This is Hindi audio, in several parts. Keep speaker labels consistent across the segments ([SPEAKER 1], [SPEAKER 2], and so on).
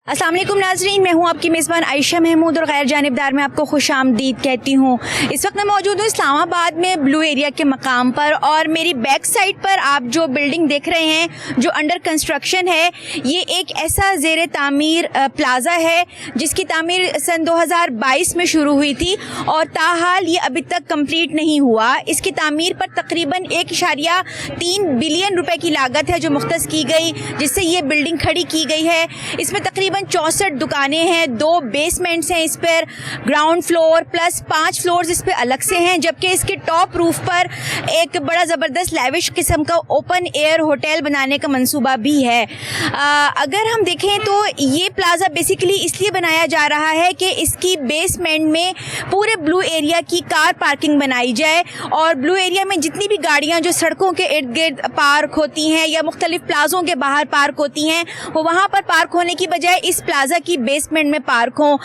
[SPEAKER 1] अस्सलाम वालेकुम नाज़रीन, मैं हूँ आपकी मेज़बान आयशा महमूद और गैर जानिबदार में आपको खुश आमदीद कहती हूँ। इस वक्त मैं मौजूद हूँ इस्लामाबाद में ब्लू एरिया के मकाम पर और मेरी बैक साइड पर आप जो बिल्डिंग देख रहे हैं जो अंडर कंस्ट्रक्शन है, ये एक ऐसा ज़ेर तामीर प्लाज़ा है जिसकी तामीर सन 2022 में शुरू हुई थी और ताहाल ये अभी तक कंप्लीट नहीं हुआ। इसकी तामीर पर तकरीबन 1.3 बिलियन रुपए की लागत है जो मुख्तस की गई, जिससे ये बिल्डिंग खड़ी की गई है। इसमें तकरीबन 64 दुकानें हैं, 2 बेसमेंट्स हैं, इस पर ग्राउंड फ्लोर प्लस 5 फ्लोर्स इस पे अलग से हैं, जबकि इसके टॉप रूफ पर एक बड़ा ज़बरदस्त लैविश किस्म का ओपन एयर होटल बनाने का मंसूबा भी है। अगर हम देखें तो ये प्लाज़ा बेसिकली इसलिए बनाया जा रहा है कि इसकी बेसमेंट में पूरे ब्लू एरिया की कार पार्किंग बनाई जाए और ब्लू एरिया में जितनी भी गाड़ियाँ जो सड़कों के इर्द गिर्द पार्क होती हैं या मुख्तलिफ प्लाज़ों के बाहर पार्क होती हैं, वो वहाँ पर पार्क होने की बजाय इस प्लाज़ा की बेसमेंट में पार्क हों।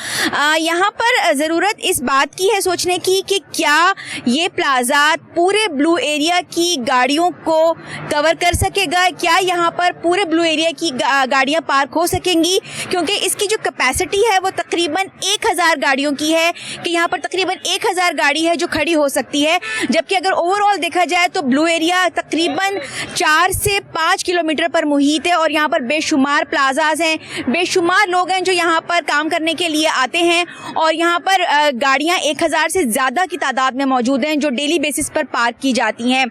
[SPEAKER 1] यहाँ पर ज़रूरत इस बात की है सोचने की कि क्या ये प्लाज़ा पूरे ब्लू एरिया की गाड़ियों को कवर कर सकेगा, क्या यहाँ पर पूरे ब्लू एरिया की गाड़ियाँ पार्क हो सकेंगी, क्योंकि इसकी जो कैपेसिटी है वो तकरीबन 1000 गाड़ियों की है कि यहाँ पर तकरीबन 1000 गाड़ी है जो खड़ी हो सकती है। जबकि अगर ओवरऑल देखा जाए तो ब्लू एरिया तकरीबन 4 से 5 किलोमीटर पर मुहित है और यहाँ पर बेशुमार प्लाजाज हैं, बेशुमार लोग हैं जो यहाँ पर काम करने के लिए आते हैं और यहाँ पर गाड़ियाँ 1000 से ज़्यादा की तादाद में मौजूद हैं जो डेली बेसिस पर पार्क की जाती हैं।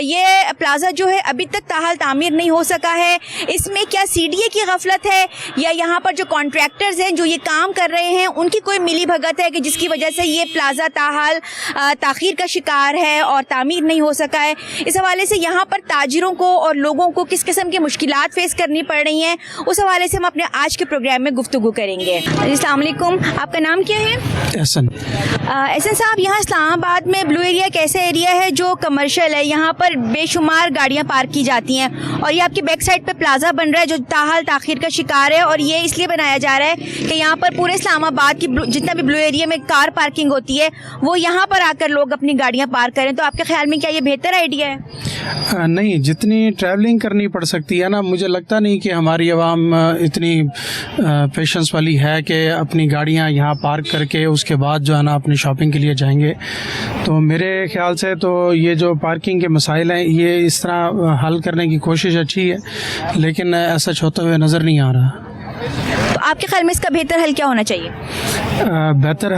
[SPEAKER 1] ये प्लाज़ा जो है अभी तक ताहाल तामीर नहीं हो सका है। इसमें क्या CDA की गफलत है या यहाँ पर जो कॉन्ट्रैक्टर्स हैं जो ये काम कर रहे हैं उनकी कोई मिली भगत है कि जिसकी वजह से ये प्लाज़ा ताहाल ताख़ीर का शिकार है और तामीर नहीं हो सका है। इस हवाले से यहाँ पर ताजिरों को और लोगों को किस किस्म की मुश्किलात फेस करनी पड़ रही हैं, उस हवाले से हम अपने आज के प्रोग्राम में गुफ्तगू करेंगे। अस्सलाम वालेकुम, आपका नाम क्या है?
[SPEAKER 2] एहसन।
[SPEAKER 1] एहसन साहब, यहाँ इस्लामाबाद में ब्लू एरिया एक ऐसा एरिया है जो कमर्शियल है, यहाँ पर बेशुमार गाड़ियाँ पार्क की जाती हैं और ये आपकी बैक साइड पे प्लाज़ा बन रहा है जो ताहाल ताख़ीर का शिकार है और ये इसलिए बनाया जा रहा है कि यहाँ पर पूरे इस्लामाबाद की जितना भी ब्लू एरिया में कार पार्किंग होती है वो यहाँ पर आकर लोग अपनी गाड़ियाँ पार्क करें। तो आपके ख्याल में क्या ये बेहतर आइडिया है?
[SPEAKER 2] नहीं, जितनी ट्रैवलिंग करनी पड़ सकती है ना, मुझे लगता नहीं कि हमारी आवाम इतनी पेशेंस वाली है कि अपनी गाड़ियाँ यहाँ पार्क करके उसके बाद जो है ना अपनी शॉपिंग के लिए जाएंगे। तो मेरे ख्याल से तो ये जो पार्किंग के मसाइल हैं ये इस तरह हल करने की कोशिश अच्छी है, लेकिन ऐसा होते हुए नज़र नहीं आ रहा।
[SPEAKER 1] तो आपके ख्याल में इसका बेहतर हल क्या होना चाहिए?
[SPEAKER 2] बेहतर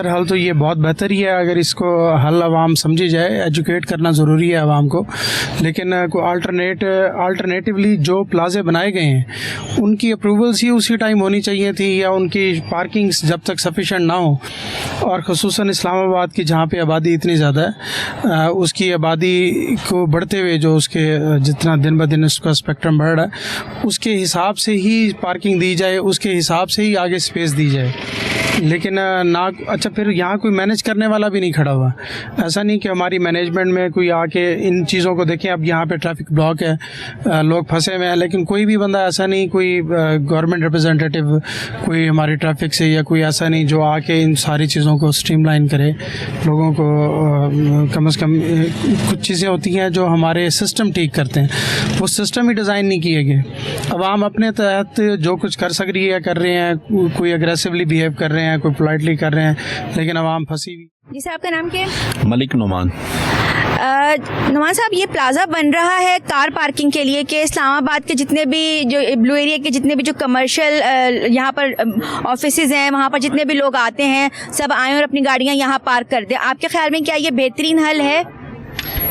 [SPEAKER 2] हल तो ये बहुत बेहतर ही है अगर इसको हल आवाम समझी जाए। एजुकेट करना ज़रूरी है आवाम को, लेकिन कोई अल्टरनेटिवली जो प्लाजे बनाए गए हैं उनकी अप्रूवल्स ही उसी टाइम होनी चाहिए थी या उनकी पार्किंग्स जब तक सफिशेंट ना हो। और ख़ुसूसन इस्लामाबाद की जहाँ पे आबादी इतनी ज़्यादा है, उसकी आबादी को बढ़ते हुए जो उसके जितना दिन ब दिन उसका स्पेक्ट्रम बढ़ रहा है उसके हिसाब से ही पार्किंग दी जाए, उसके हिसाब से ही आगे स्पेस दी जाए। लेकिन ना अच्छा फिर यहाँ कोई मैनेज करने वाला भी नहीं खड़ा हुआ। ऐसा नहीं कि हमारी मैनेजमेंट में कोई आके इन चीज़ों को देखें। अब यहाँ पे ट्रैफिक ब्लॉक है, लोग फंसे हुए हैं, लेकिन कोई भी बंदा ऐसा नहीं, कोई गवर्नमेंट रिप्रेजेंटेटिव कोई हमारी ट्रैफिक से या कोई ऐसा नहीं जो आके इन सारी चीज़ों को स्ट्रीमलाइन करे। लोगों को कम से कम कुछ चीज़ें होती हैं जो हमारे सिस्टम ठीक करते हैं, वो सिस्टम ही डिज़ाइन नहीं किए गए। अवाम अपने तहत जो कुछ कर सक रही है कर रहे हैं, कोई अग्रेसिवली बिहेव कर रहे हैं, कोई पोलाइटली कर रहे हैं, लेकिन अवाम फंसी हुई।
[SPEAKER 1] जी सर, आपका नाम क्या है?
[SPEAKER 3] मलिक नुमान।
[SPEAKER 1] नुमान साहब, ये प्लाज़ा बन रहा है कार पार्किंग के लिए कि इस्लामाबाद के जितने भी जो ब्लू एरिया के जितने भी जो कमर्शियल यहाँ पर ऑफिसेज हैं वहाँ पर जितने भी लोग आते हैं सब आएँ और अपनी गाड़ियाँ यहाँ पार्क कर दें। आपके ख्याल में क्या ये बेहतरीन हल है?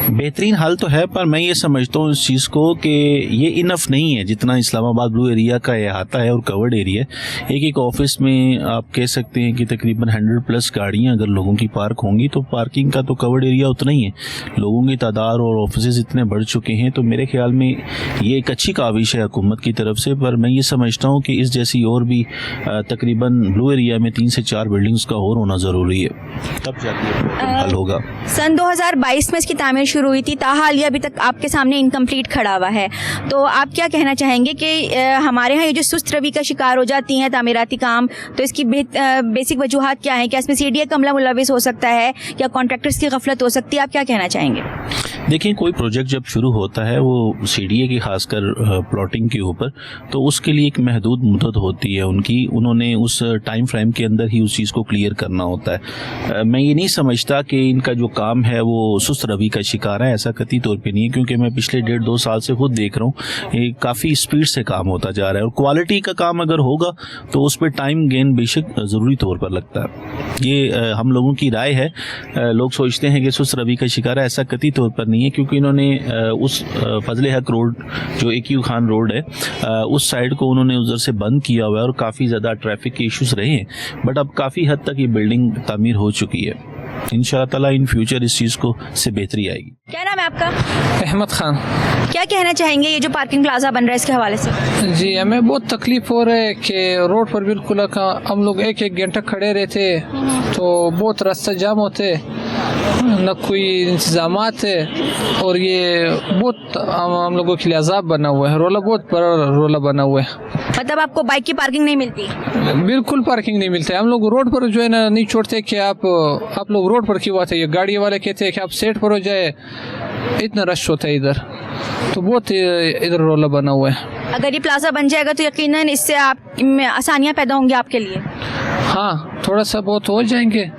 [SPEAKER 3] बेहतरीन हल तो है, पर मैं ये समझता हूँ इस चीज़ को कि ये इनफ नहीं है जितना इस्लामाबाद ब्लू एरिया का अहाता है और कवर्ड एरिया। एक ऑफिस में आप कह सकते हैं कि तकरीबन 100+ गाड़ियाँ अगर लोगों की पार्क होंगी तो पार्किंग का तो कवर्ड एरिया उतना ही है। लोगों की तादाद और ऑफिस इतने बढ़ चुके हैं, तो मेरे ख्याल में ये एक अच्छी काविश है हुकूमत की तरफ से। पर मैं ये समझता हूँ कि इस जैसी और भी तकरीबन ब्लू एरिया में 3 से 4 बिल्डिंग्स का और होना ज़रूरी है, तब जाके हल होगा।
[SPEAKER 1] सन 2022 में इसकी तामीर शुरू हुई थी, ताहाल ये अभी तक आपके सामने इनकम्प्लीट खड़ा हुआ है। तो आप क्या कहना चाहेंगे कि हमारे यहाँ ये जो सुस्त रवि का शिकार हो जाती हैं तामीराती काम, तो इसकी बेसिक वजूहात क्या हैं? क्या इसमें CDA का अमला मुलविस हो सकता है या कॉन्ट्रैक्टर्स की गफलत हो सकती है? आप क्या कहना चाहेंगे?
[SPEAKER 3] देखिए, कोई प्रोजेक्ट जब शुरू होता है वो सीडीए की खासकर प्लॉटिंग के ऊपर, तो उसके लिए एक महदूद मुद्दत होती है उनकी, उन्होंने उस टाइम फ्रेम के अंदर ही उस चीज़ को क्लियर करना होता है। मैं ये नहीं समझता कि इनका जो काम है वो सुस्त रवि का शिकार है, ऐसा कतई तौर पे नहीं है, क्योंकि मैं पिछले 1.5-2 साल से खुद देख रहा हूँ ये काफ़ी स्पीड से काम होता जा रहा है, और क्वालिटी का काम अगर होगा तो उस पर टाइम गेन बेशक ज़रूरी तौर पर लगता है। ये हम लोगों की राय है। लोग सोचते हैं कि सुस्त रवि का शिकार है, ऐसा कतई तौर पर नहीं है, क्योंकि इन्होंने उस फजले हक रोड जो AQ खान रोड है उस साइड को उन्होंने उधर से बंद किया हुआ है, और काफ़ी ज़्यादा ट्रैफिक के इश्यूज रहे हैं, बट अब काफ़ी हद तक ये बिल्डिंग तामीर हो चुकी है। इंशाअल्लाह ताला इन फ्यूचर इस चीज़ को से बेहतरी आएगी।
[SPEAKER 1] क्या नाम है आपका?
[SPEAKER 4] अहमद खान।
[SPEAKER 1] क्या कहना चाहेंगे ये जो पार्किंग प्लाजा बन रहा है इसके हवाले से?
[SPEAKER 4] जी, हमें बहुत तकलीफ हो रहा है कि रोड पर बिल्कुल हम लोग एक घंटा खड़े रहते तो बहुत रास्ता जाम होते, न कोई इंतजाम है, और ये बहुत हम लोगों के लिए अजाब बना हुआ है, रोला बहुत बड़ा रोला बना हुआ है।
[SPEAKER 1] मतलब आपको बाइक की पार्किंग नहीं मिलती?
[SPEAKER 4] बिल्कुल पार्किंग नहीं मिलता है। हम लोग रोड पर जो है ना नहीं छोड़ते कि आप लोग रोड पर क्यों आते, ये गाड़ी वाले कहते हैं कि आप सेट पर हो जाए, इतना रश होता है इधर, तो बहुत इधर रोला बना हुआ है।
[SPEAKER 1] अगर ये प्लाजा बन जाएगा तो यकीनन इससे आप में आसानियाँ पैदा होंगी आपके लिए?
[SPEAKER 4] हाँ, थोड़ा सा बहुत हो जाएंगे।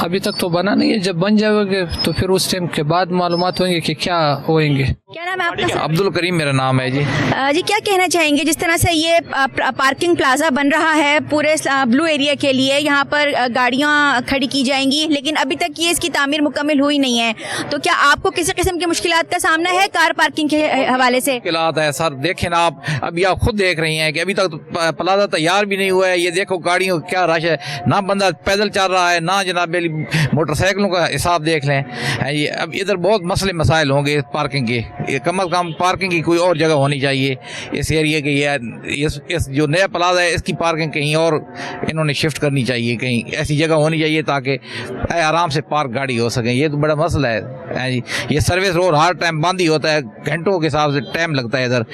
[SPEAKER 4] अभी तक तो बना नहीं है, जब बन जाएगा तो फिर उस टाइम के बाद मालूमात होंगे कि क्या होएंगे।
[SPEAKER 1] क्या नाम है आपका?
[SPEAKER 5] अब्दुल करीम मेरा नाम है जी।
[SPEAKER 1] जी, क्या कहना चाहेंगे जिस तरह से ये पार्किंग प्लाजा बन रहा है पूरे ब्लू एरिया के लिए, यहाँ पर गाड़ियाँ खड़ी की जाएंगी, लेकिन अभी तक ये इसकी तामीर मुकम्मल हुई नहीं है, तो क्या आपको किसी किस्म की मुश्किलात का सामना है कार पार्किंग के हवाले से?
[SPEAKER 5] मुश्किलात है सर, देखें ना आप, अभी आप खुद देख रही हैं कि अभी तक प्लाजा तैयार भी नहीं हुआ है। ये देखो गाड़ियों का क्या रश है, ना बंदा पैदल चल रहा है, ना जनाब मोटरसाइकिलों का हिसाब देख लें। ये अब इधर बहुत मसले मसाइल होंगे पार्किंग के, कम अज़ कम पार्किंग की कोई और जगह होनी चाहिए इस एरिया की। इस जो नया प्लाजा है इसकी पार्किंग कहीं और इन्होंने शिफ्ट करनी चाहिए, कहीं ऐसी जगह होनी चाहिए ताकि आराम से पार्क गाड़ी हो सके। ये तो बड़ा मसला है जी। ये सर्विस रोड हर टाइम बंद ही होता है, घंटों के हिसाब से टाइम लगता है इधर।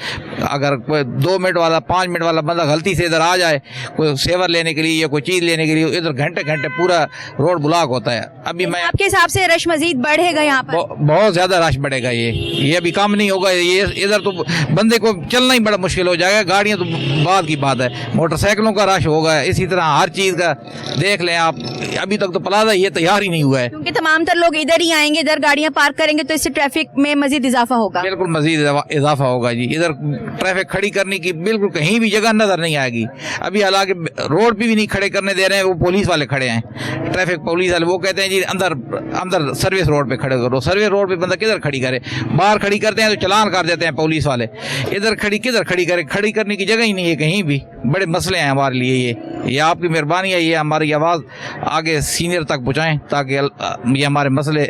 [SPEAKER 5] अगर कोई 2 मिनट वाला 5 मिनट वाला बंदा गलती से इधर आ जाए कोई सेवर लेने के लिए या कोई चीज़ लेने के लिए, इधर घंटे घंटे पूरा रोड ब्लॉक होता है। अभी मैं
[SPEAKER 1] आपके हिसाब से रश मजीद बढ़ेगा यहाँ पर?
[SPEAKER 5] बहुत ज़्यादा रश बढ़ेगा। ये अभी काम नहीं होगा, ये इधर तो बंदे को चलना ही बड़ा मुश्किल हो जाएगा। गाड़ियाँ तो बाद की बात है, मोटरसाइकिलों का रश होगा, इसी तरह हर चीज़ का देख लें आप। अभी तक तो प्लाजा ये तैयार ही नहीं हुआ है,
[SPEAKER 1] क्योंकि तमाम तर लोग इधर ही आएंगे, इधर गाड़ियाँ पार्क करेंगे, तो इससे ट्रैफिक में मजीद इजाफा होगा।
[SPEAKER 5] बिल्कुल मजीद इजाफा होगा जी। इधर ट्रैफिक खड़ी करने की बिल्कुल कहीं भी जगह नजर नहीं आएगी। अभी हालांकि रोड पे भी नहीं खड़े करने दे रहे हैं, वो पुलिस वाले खड़े हैं, ट्रैफिक पुलिस वाले। वो कहते हैं जी अंदर सर्विस रोड पे खड़े करो। सर्विस रोड पे बंदा किधर खड़ी करे, बाहर खड़ी करते हैं तो चलान कर देते हैं पुलिस वाले। इधर किधर खड़ी करे, खड़ी करने की जगह ही नहीं है कहीं भी। बड़े मसले हैं हमारे लिए। ये आपकी मेहरबानी है, ये हमारी आवाज़ आगे सीनियर तक पहुँचाएं ताकि ये हमारे मसले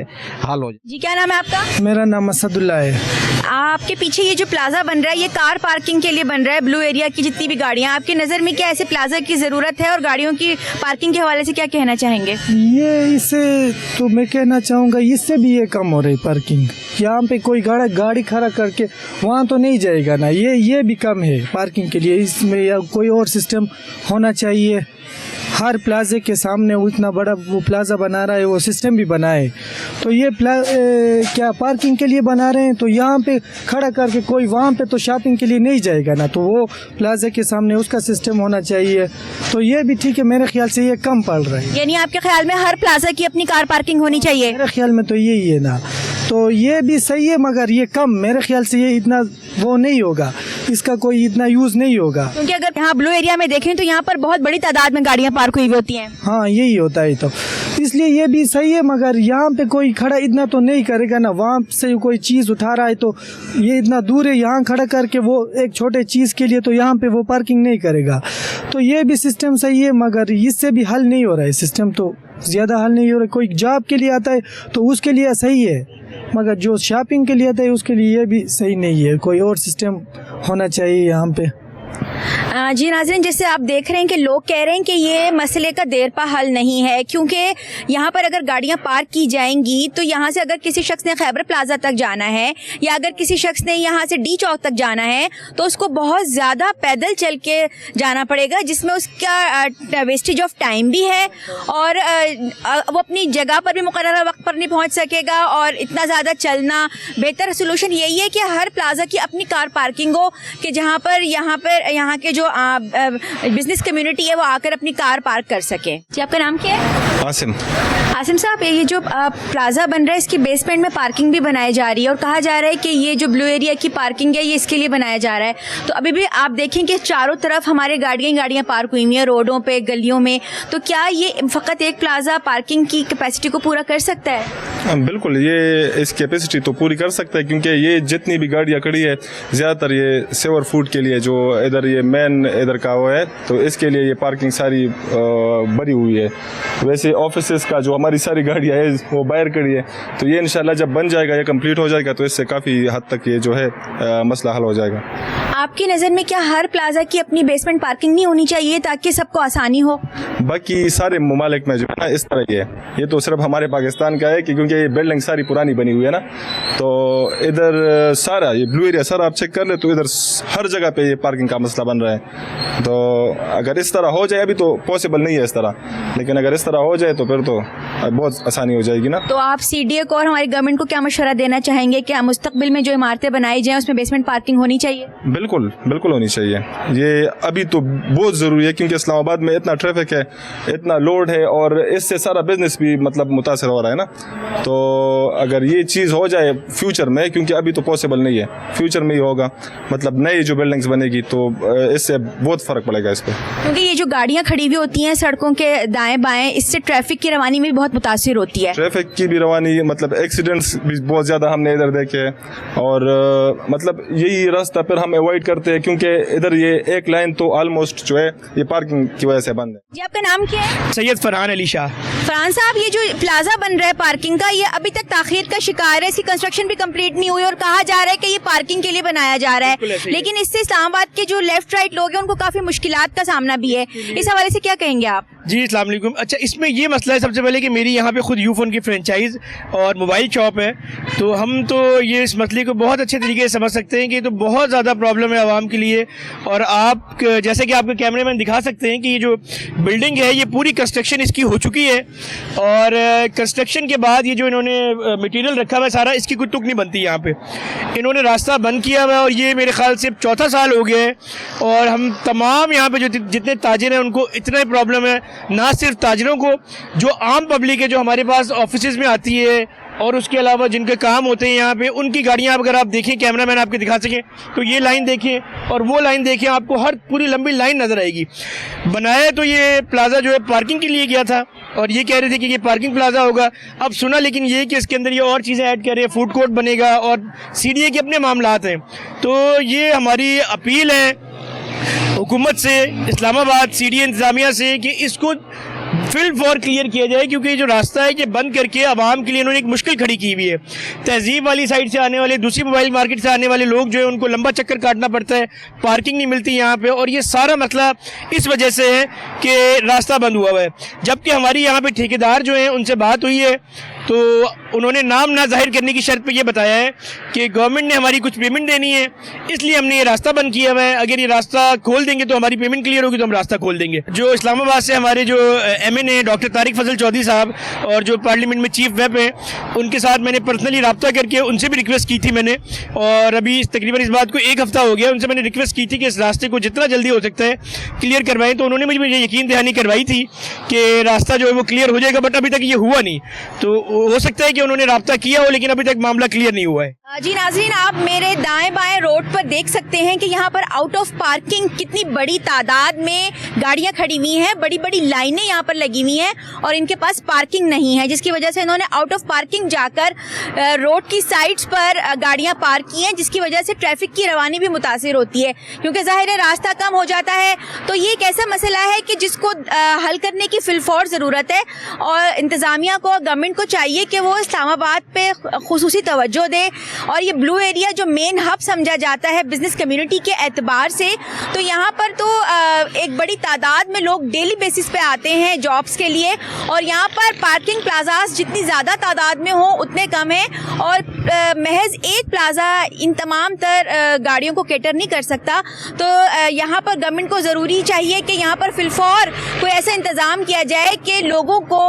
[SPEAKER 5] हल हो जाए।
[SPEAKER 1] जी, क्या नाम है आपका?
[SPEAKER 2] मेरा नाम असदुल्ला है।
[SPEAKER 1] आपके पीछे ये जो प्लाजा बन रहा है ये कार पार्किंग के लिए बन रहा है। ब्लू एरिया की जितनी भी गाड़ियाँ, आपकी नज़र में क्या ऐसे प्लाजा की ज़रूरत है, और गाड़ियों की पार्किंग के हवाले से क्या कहना चाहेंगे?
[SPEAKER 6] ये इससे तो मैं कहना चाहूँगा इससे भी ये कम हो रही पार्किंग। यहाँ पे कोई गाड़ी खड़ा करके वहाँ तो नहीं जाएगा ना, ये भी कम है पार्किंग के लिए। इसमें या कोई और सिस्टम होना चाहिए। हर प्लाजे के सामने वो इतना बड़ा वो प्लाजा बना रहा है, वो सिस्टम भी बनाए, तो ये क्या पार्किंग के लिए बना रहे हैं, तो यहाँ पे खड़ा करके कोई वहाँ पे तो शॉपिंग के लिए नहीं जाएगा ना, तो वो प्लाजे के सामने उसका सिस्टम होना चाहिए। तो ये भी ठीक है, मेरे ख्याल से ये कम पड़ रहा है।
[SPEAKER 1] यानी आपके ख्याल में हर प्लाजा की अपनी कार पार्किंग होनी चाहिए?
[SPEAKER 6] मेरे ख्याल में तो यही है ना, तो ये भी सही है, मगर ये कम, मेरे ख्याल से ये इतना वो नहीं होगा, इसका कोई इतना यूज़ नहीं होगा।
[SPEAKER 1] क्योंकि अगर यहाँ ब्लू एरिया में देखें तो यहाँ पर बहुत बड़ी तादाद में गाड़ियाँ पार्क हुई होती हैं।
[SPEAKER 6] हाँ, यही होता है, तो इसलिए ये भी सही है, मगर यहाँ पे कोई खड़ा इतना तो नहीं करेगा ना। वहाँ से कोई चीज़ उठा रहा है तो ये इतना दूर है, यहाँ खड़ा करके वो एक छोटे चीज़ के लिए तो यहाँ पे वो पार्किंग नहीं करेगा। तो ये भी सिस्टम सही है, मगर इससे भी हल नहीं हो रहा है सिस्टम, तो ज़्यादा हल नहीं हो रहा है। कोई जॉब के लिए आता है तो उसके लिए सही है, मगर जो शॉपिंग के लिए आता है उसके लिए ये भी सही नहीं है। कोई और सिस्टम होना चाहिए यहाँ पे।
[SPEAKER 1] जी नाज़रीन, जैसे आप देख रहे हैं कि लोग कह रहे हैं कि ये मसले का देर पा हल नहीं है, क्योंकि यहाँ पर अगर गाड़ियाँ पार्क की जाएंगी तो यहाँ से अगर किसी शख्स ने खैबर प्लाजा तक जाना है या अगर किसी शख्स ने यहाँ से डी चौक तक जाना है तो उसको बहुत ज़्यादा पैदल चल के जाना पड़ेगा, जिसमें उसका वेस्टेज ऑफ टाइम भी है और वो अपनी जगह पर भी मुकर्रर वक्त पर नहीं पहुँच सकेगा। और इतना ज़्यादा चलना, बेहतर सोल्यूशन यही है कि हर प्लाजा की अपनी कार पार्किंग हो कि जहाँ पर यहाँ के जो बिजनेस कम्युनिटी है वो आकर अपनी कार पार्क कर सके। जी, आपका नाम क्या है? आसिम साहब, ये जो प्लाजा बन रहा है इसकी बेसमेंट में पार्किंग भी बनाई जा रही है और कहा जा रहा है कि ये जो ब्लू एरिया की पार्किंग है ये इसके लिए बनाया जा रहा है। तो अभी भी आप देखें कि चारों तरफ हमारे गाड़ियाँ पार्क हुई हुई हैं, रोडों पे, गलियों में। तो क्या ये फ़कत एक प्लाजा पार्किंग की कैपेसिटी को पूरा कर सकता है?
[SPEAKER 7] बिल्कुल, ये इस कैपेसिटी तो पूरी कर सकता है, क्योंकि ये जितनी भी गाड़ियाँ खड़ी है ज़्यादातर ये सेवर फूड के लिए, जो इधर ये मेन इधर का वो है, तो इसके लिए ये पार्किंग सारी भरी हुई है। वैसे ऑफिसेस का जो हमारी सारी गाड़ियाँ है वो बाहर खड़ी है, तो ये इंशाल्लाह जब बन जाएगा, ये कंप्लीट हो जाएगा, तो इससे काफ़ी हद तक ये जो है मसला हल हो जाएगा।
[SPEAKER 1] आपकी नज़र में क्या हर प्लाजा की अपनी बेसमेंट पार्किंग नहीं होनी चाहिए ताकि सबको आसानी हो?
[SPEAKER 7] बाकी सारे ममालिक में जो है ना इस तरह ही है, ये तो सिर्फ हमारे पाकिस्तान का है कि क्योंकि ये बिल्डिंग सारी पुरानी बनी हुई है ना, तो इधर सारा ये ब्लू एरिया सारा आप चेक कर ले तो इधर हर जगह पे ये पार्किंग का मसला बन रहा है। तो अगर इस तरह हो जाए, अभी तो पॉसिबल नहीं है इस तरह, लेकिन अगर इस तरह हो जाए तो फिर तो बहुत आसानी हो जाएगी ना।
[SPEAKER 1] तो आप CDA को और हमारी गवर्नमेंट को क्या मशवरा देना चाहेंगे कि मुस्तकबिल में जो इमारतें बनाई जाएं उसमें बेसमेंट पार्किंग होनी चाहिए?
[SPEAKER 7] बिल्कुल बिल्कुल होनी चाहिए, ये अभी तो बहुत ज़रूरी है, क्योंकि इस्लामाबाद में इतना ट्रैफिक है, इतना लोड है और इससे सारा बिजनेस भी मतलब मुतासर हो रहा है ना। तो अगर ये चीज़ हो जाए फ्यूचर में, क्योंकि अभी तो पॉसिबल नहीं है, फ्यूचर में ही होगा, मतलब नई जो बिल्डिंग्स बनेगी तो इससे बहुत फ़र्क पड़ेगा इस पर।
[SPEAKER 1] क्योंकि ये जो गाड़ियाँ खड़ी हुई होती हैं सड़कों के दाएं बाएं, इससे ट्रैफिक की रवानी में भी बहुत मुतासिर होती है।
[SPEAKER 7] ट्रैफिक की भी रवानी, मतलब एक्सीडेंट्स भी बहुत ज़्यादा हमने इधर देखे हैं, और मतलब यही रास्ता फिर हम अवॉइड करते हैं, क्योंकि इधर ये एक लाइन तो ऑलमोस्ट जो है ये पार्किंग की वजह से बंद है।
[SPEAKER 1] जी, आपका नाम क्या है?
[SPEAKER 8] सैयद फरहान अली शाह।
[SPEAKER 1] फरहान साहब, ये जो प्लाजा बन रहा है पार्किंग का, ये अभी तक ताखीर का शिकार है, इसकी कंस्ट्रक्शन भी कंप्लीट नहीं हुई और कहा जा रहा है कि ये पार्किंग के लिए बनाया जा रहा है, लेकिन इससे इस्लामाबाद के जो लेफ्ट राइट लोग हैं उनको काफी मुश्किलात का सामना भी है। इस हवाले से क्या कहेंगे आप?
[SPEAKER 8] जी, अस्सलाम वालेकुम। अच्छा, इसमें ये मसला है सबसे पहले कि मेरी यहाँ पे खुद यूफोन की फ्रेंचाइज और मोबाइल शॉप है, तो हम तो ये इस मसले को बहुत अच्छे तरीके से समझ सकते हैं कि तो बहुत ज़्यादा प्रॉब्लम है आवाम के लिए। और आप जैसे कि आपके कैमरेमैन दिखा सकते हैं कि ये जो बिल्डिंग है ये पूरी कंस्ट्रक्शन इसकी हो चुकी है, और कंस्ट्रक्शन के बाद ये जो इन्होंने मटेरियल रखा हुआ है सारा, इसकी कोई तुक नहीं बनती यहाँ पे। इन्होंने रास्ता बंद किया हुआ है और ये मेरे ख्याल से 4था साल हो गया है, और हम तमाम यहाँ पे जो जितने ताजिर हैं उनको इतना ही प्रॉब्लम है, ना सिर्फ ताजिरों को, जो आम पब्लिक है जो हमारे पास ऑफिसेज में आती है और उसके अलावा जिनके काम होते हैं यहाँ पे, उनकी गाड़ियाँ अगर आप देखें, कैमरामैन आपके दिखा सकें तो ये लाइन देखें और वो लाइन देखें, आपको हर पूरी लंबी लाइन नज़र आएगी। बनाया तो ये प्लाजा जो है पार्किंग के लिए गया था और ये कह रहे थे कि ये पार्किंग प्लाजा होगा, अब सुना लेकिन ये कि इसके अंदर ये और चीज़ें ऐड कर रहे हैं, फूड कोर्ट बनेगा और CDA के अपने मामलात हैं। तो ये हमारी अपील है हुकूमत से, इस्लामाबाद CDA इंतज़ामिया से, कि इसको फिल फॉर क्लियर किया जाए, क्योंकि जो रास्ता है कि बंद करके आवाम के लिए इन्होंने एक मुश्किल खड़ी की हुई है। तहजीब वाली साइड से आने वाले, दूसरी मोबाइल मार्केट से आने वाले लोग जो है उनको लंबा चक्कर काटना पड़ता है, पार्किंग नहीं मिलती यहाँ पे, और ये सारा मसला इस वजह से है कि रास्ता बंद हुआ है। जबकि हमारी यहाँ पे ठेकेदार जो हैं उनसे बात हुई है तो उन्होंने नाम ना जाहिर करने की शर्त पे ये बताया है कि गवर्नमेंट ने हमारी कुछ पेमेंट देनी है, इसलिए हमने ये रास्ता बंद किया हुआ है, अगर ये रास्ता खोल देंगे तो हमारी पेमेंट क्लियर होगी तो हम रास्ता खोल देंगे। जो इस्लामाबाद से हमारे जो MN डॉक्टर तारिक फजल चौधरी साहब और जो पार्लियामेंट में चीफ वेप हैं, उनके साथ मैंने पर्सनली रब्ता करके उनसे भी रिक्वेस्ट की थी मैंने, और अभी तकरीबन इस बात को 1 हफ्ता हो गया, उनसे मैंने रिक्वेस्ट की थी कि इस रास्ते को जितना जल्दी हो सकता है क्लियर करवाएं, तो उन्होंने मुझे यकीन दहानी करवाई थी कि रास्ता जो है वो क्लियर हो जाएगा, बट अभी तक ये हुआ नहीं। तो हो सकता है कि उन्होंने राब्ता किया हो लेकिन अभी तक मामला क्लियर नहीं हुआ है।
[SPEAKER 1] जी नाज़रीन, आप मेरे दाएं बाएं रोड पर देख सकते हैं कि यहाँ पर आउट ऑफ पार्किंग कितनी बड़ी तादाद में गाड़ियाँ खड़ी हुई हैं, बड़ी बड़ी लाइनें यहाँ पर लगी हुई हैं और इनके पास पार्किंग नहीं है, जिसकी वजह से इन्होंने आउट ऑफ पार्किंग जाकर रोड की साइड्स पर गाड़ियाँ पार्क की हैं, जिसकी वजह से ट्रैफिक की रवानी भी मुतासिर होती है, क्योंकि ज़ाहिर है रास्ता कम हो जाता है। तो ये एक ऐसा मसला है कि जिसको हल करने की फिलफौर ज़रूरत है, और इंतज़ामिया को, गवर्नमेंट को चाहिए कि वो इस्लामाबाद पे खुसूसी तवज्जो दे और ये ब्लू एरिया जो मेन हब समझा जाता है बिजनेस कम्युनिटी के एतबार से, तो यहाँ पर तो एक बड़ी तादाद में लोग डेली बेसिस पे आते हैं जॉब्स के लिए, और यहाँ पर पार्किंग प्लाजास जितनी ज़्यादा तादाद में हो उतने कम है, और महज एक प्लाजा इन तमाम तर गाड़ियों को कैटर नहीं कर सकता। तो यहाँ पर गवर्नमेंट को ज़रूरी चाहिए कि यहाँ पर फिलफौर कोई ऐसा इंतज़ाम किया जाए कि लोगों को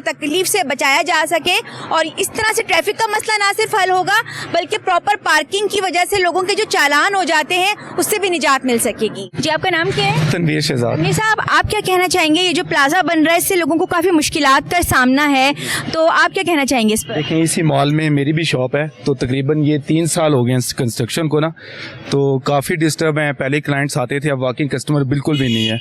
[SPEAKER 1] तकलीफ से बचाया जा सके, और इस तरह से ट्रैफिक का मसला ना सिर्फ हल होगा बल्कि प्रॉपर पार्किंग की वजह से लोगों के जो चालान हो जाते हैं उससे भी निजात मिल सकेगी। जी, आपका नाम क्या है?
[SPEAKER 9] तनवीर शहजाद।
[SPEAKER 1] तनवीर साहब, आप क्या कहना चाहेंगे? ये जो प्लाजा बन रहा है इससे लोगों को काफ़ी मुश्किलात का सामना है, तो आप क्या कहना चाहेंगे इस पर?
[SPEAKER 9] देखिए, इसी मॉल में मेरी भी शॉप है, तो तकरीबन ये 3 साल हो गए हैं कंस्ट्रक्शन को ना, तो काफ़ी डिस्टर्ब हैं। पहले क्लाइंट्स आते थे, अब वॉकिंग कस्टमर बिल्कुल भी नहीं है।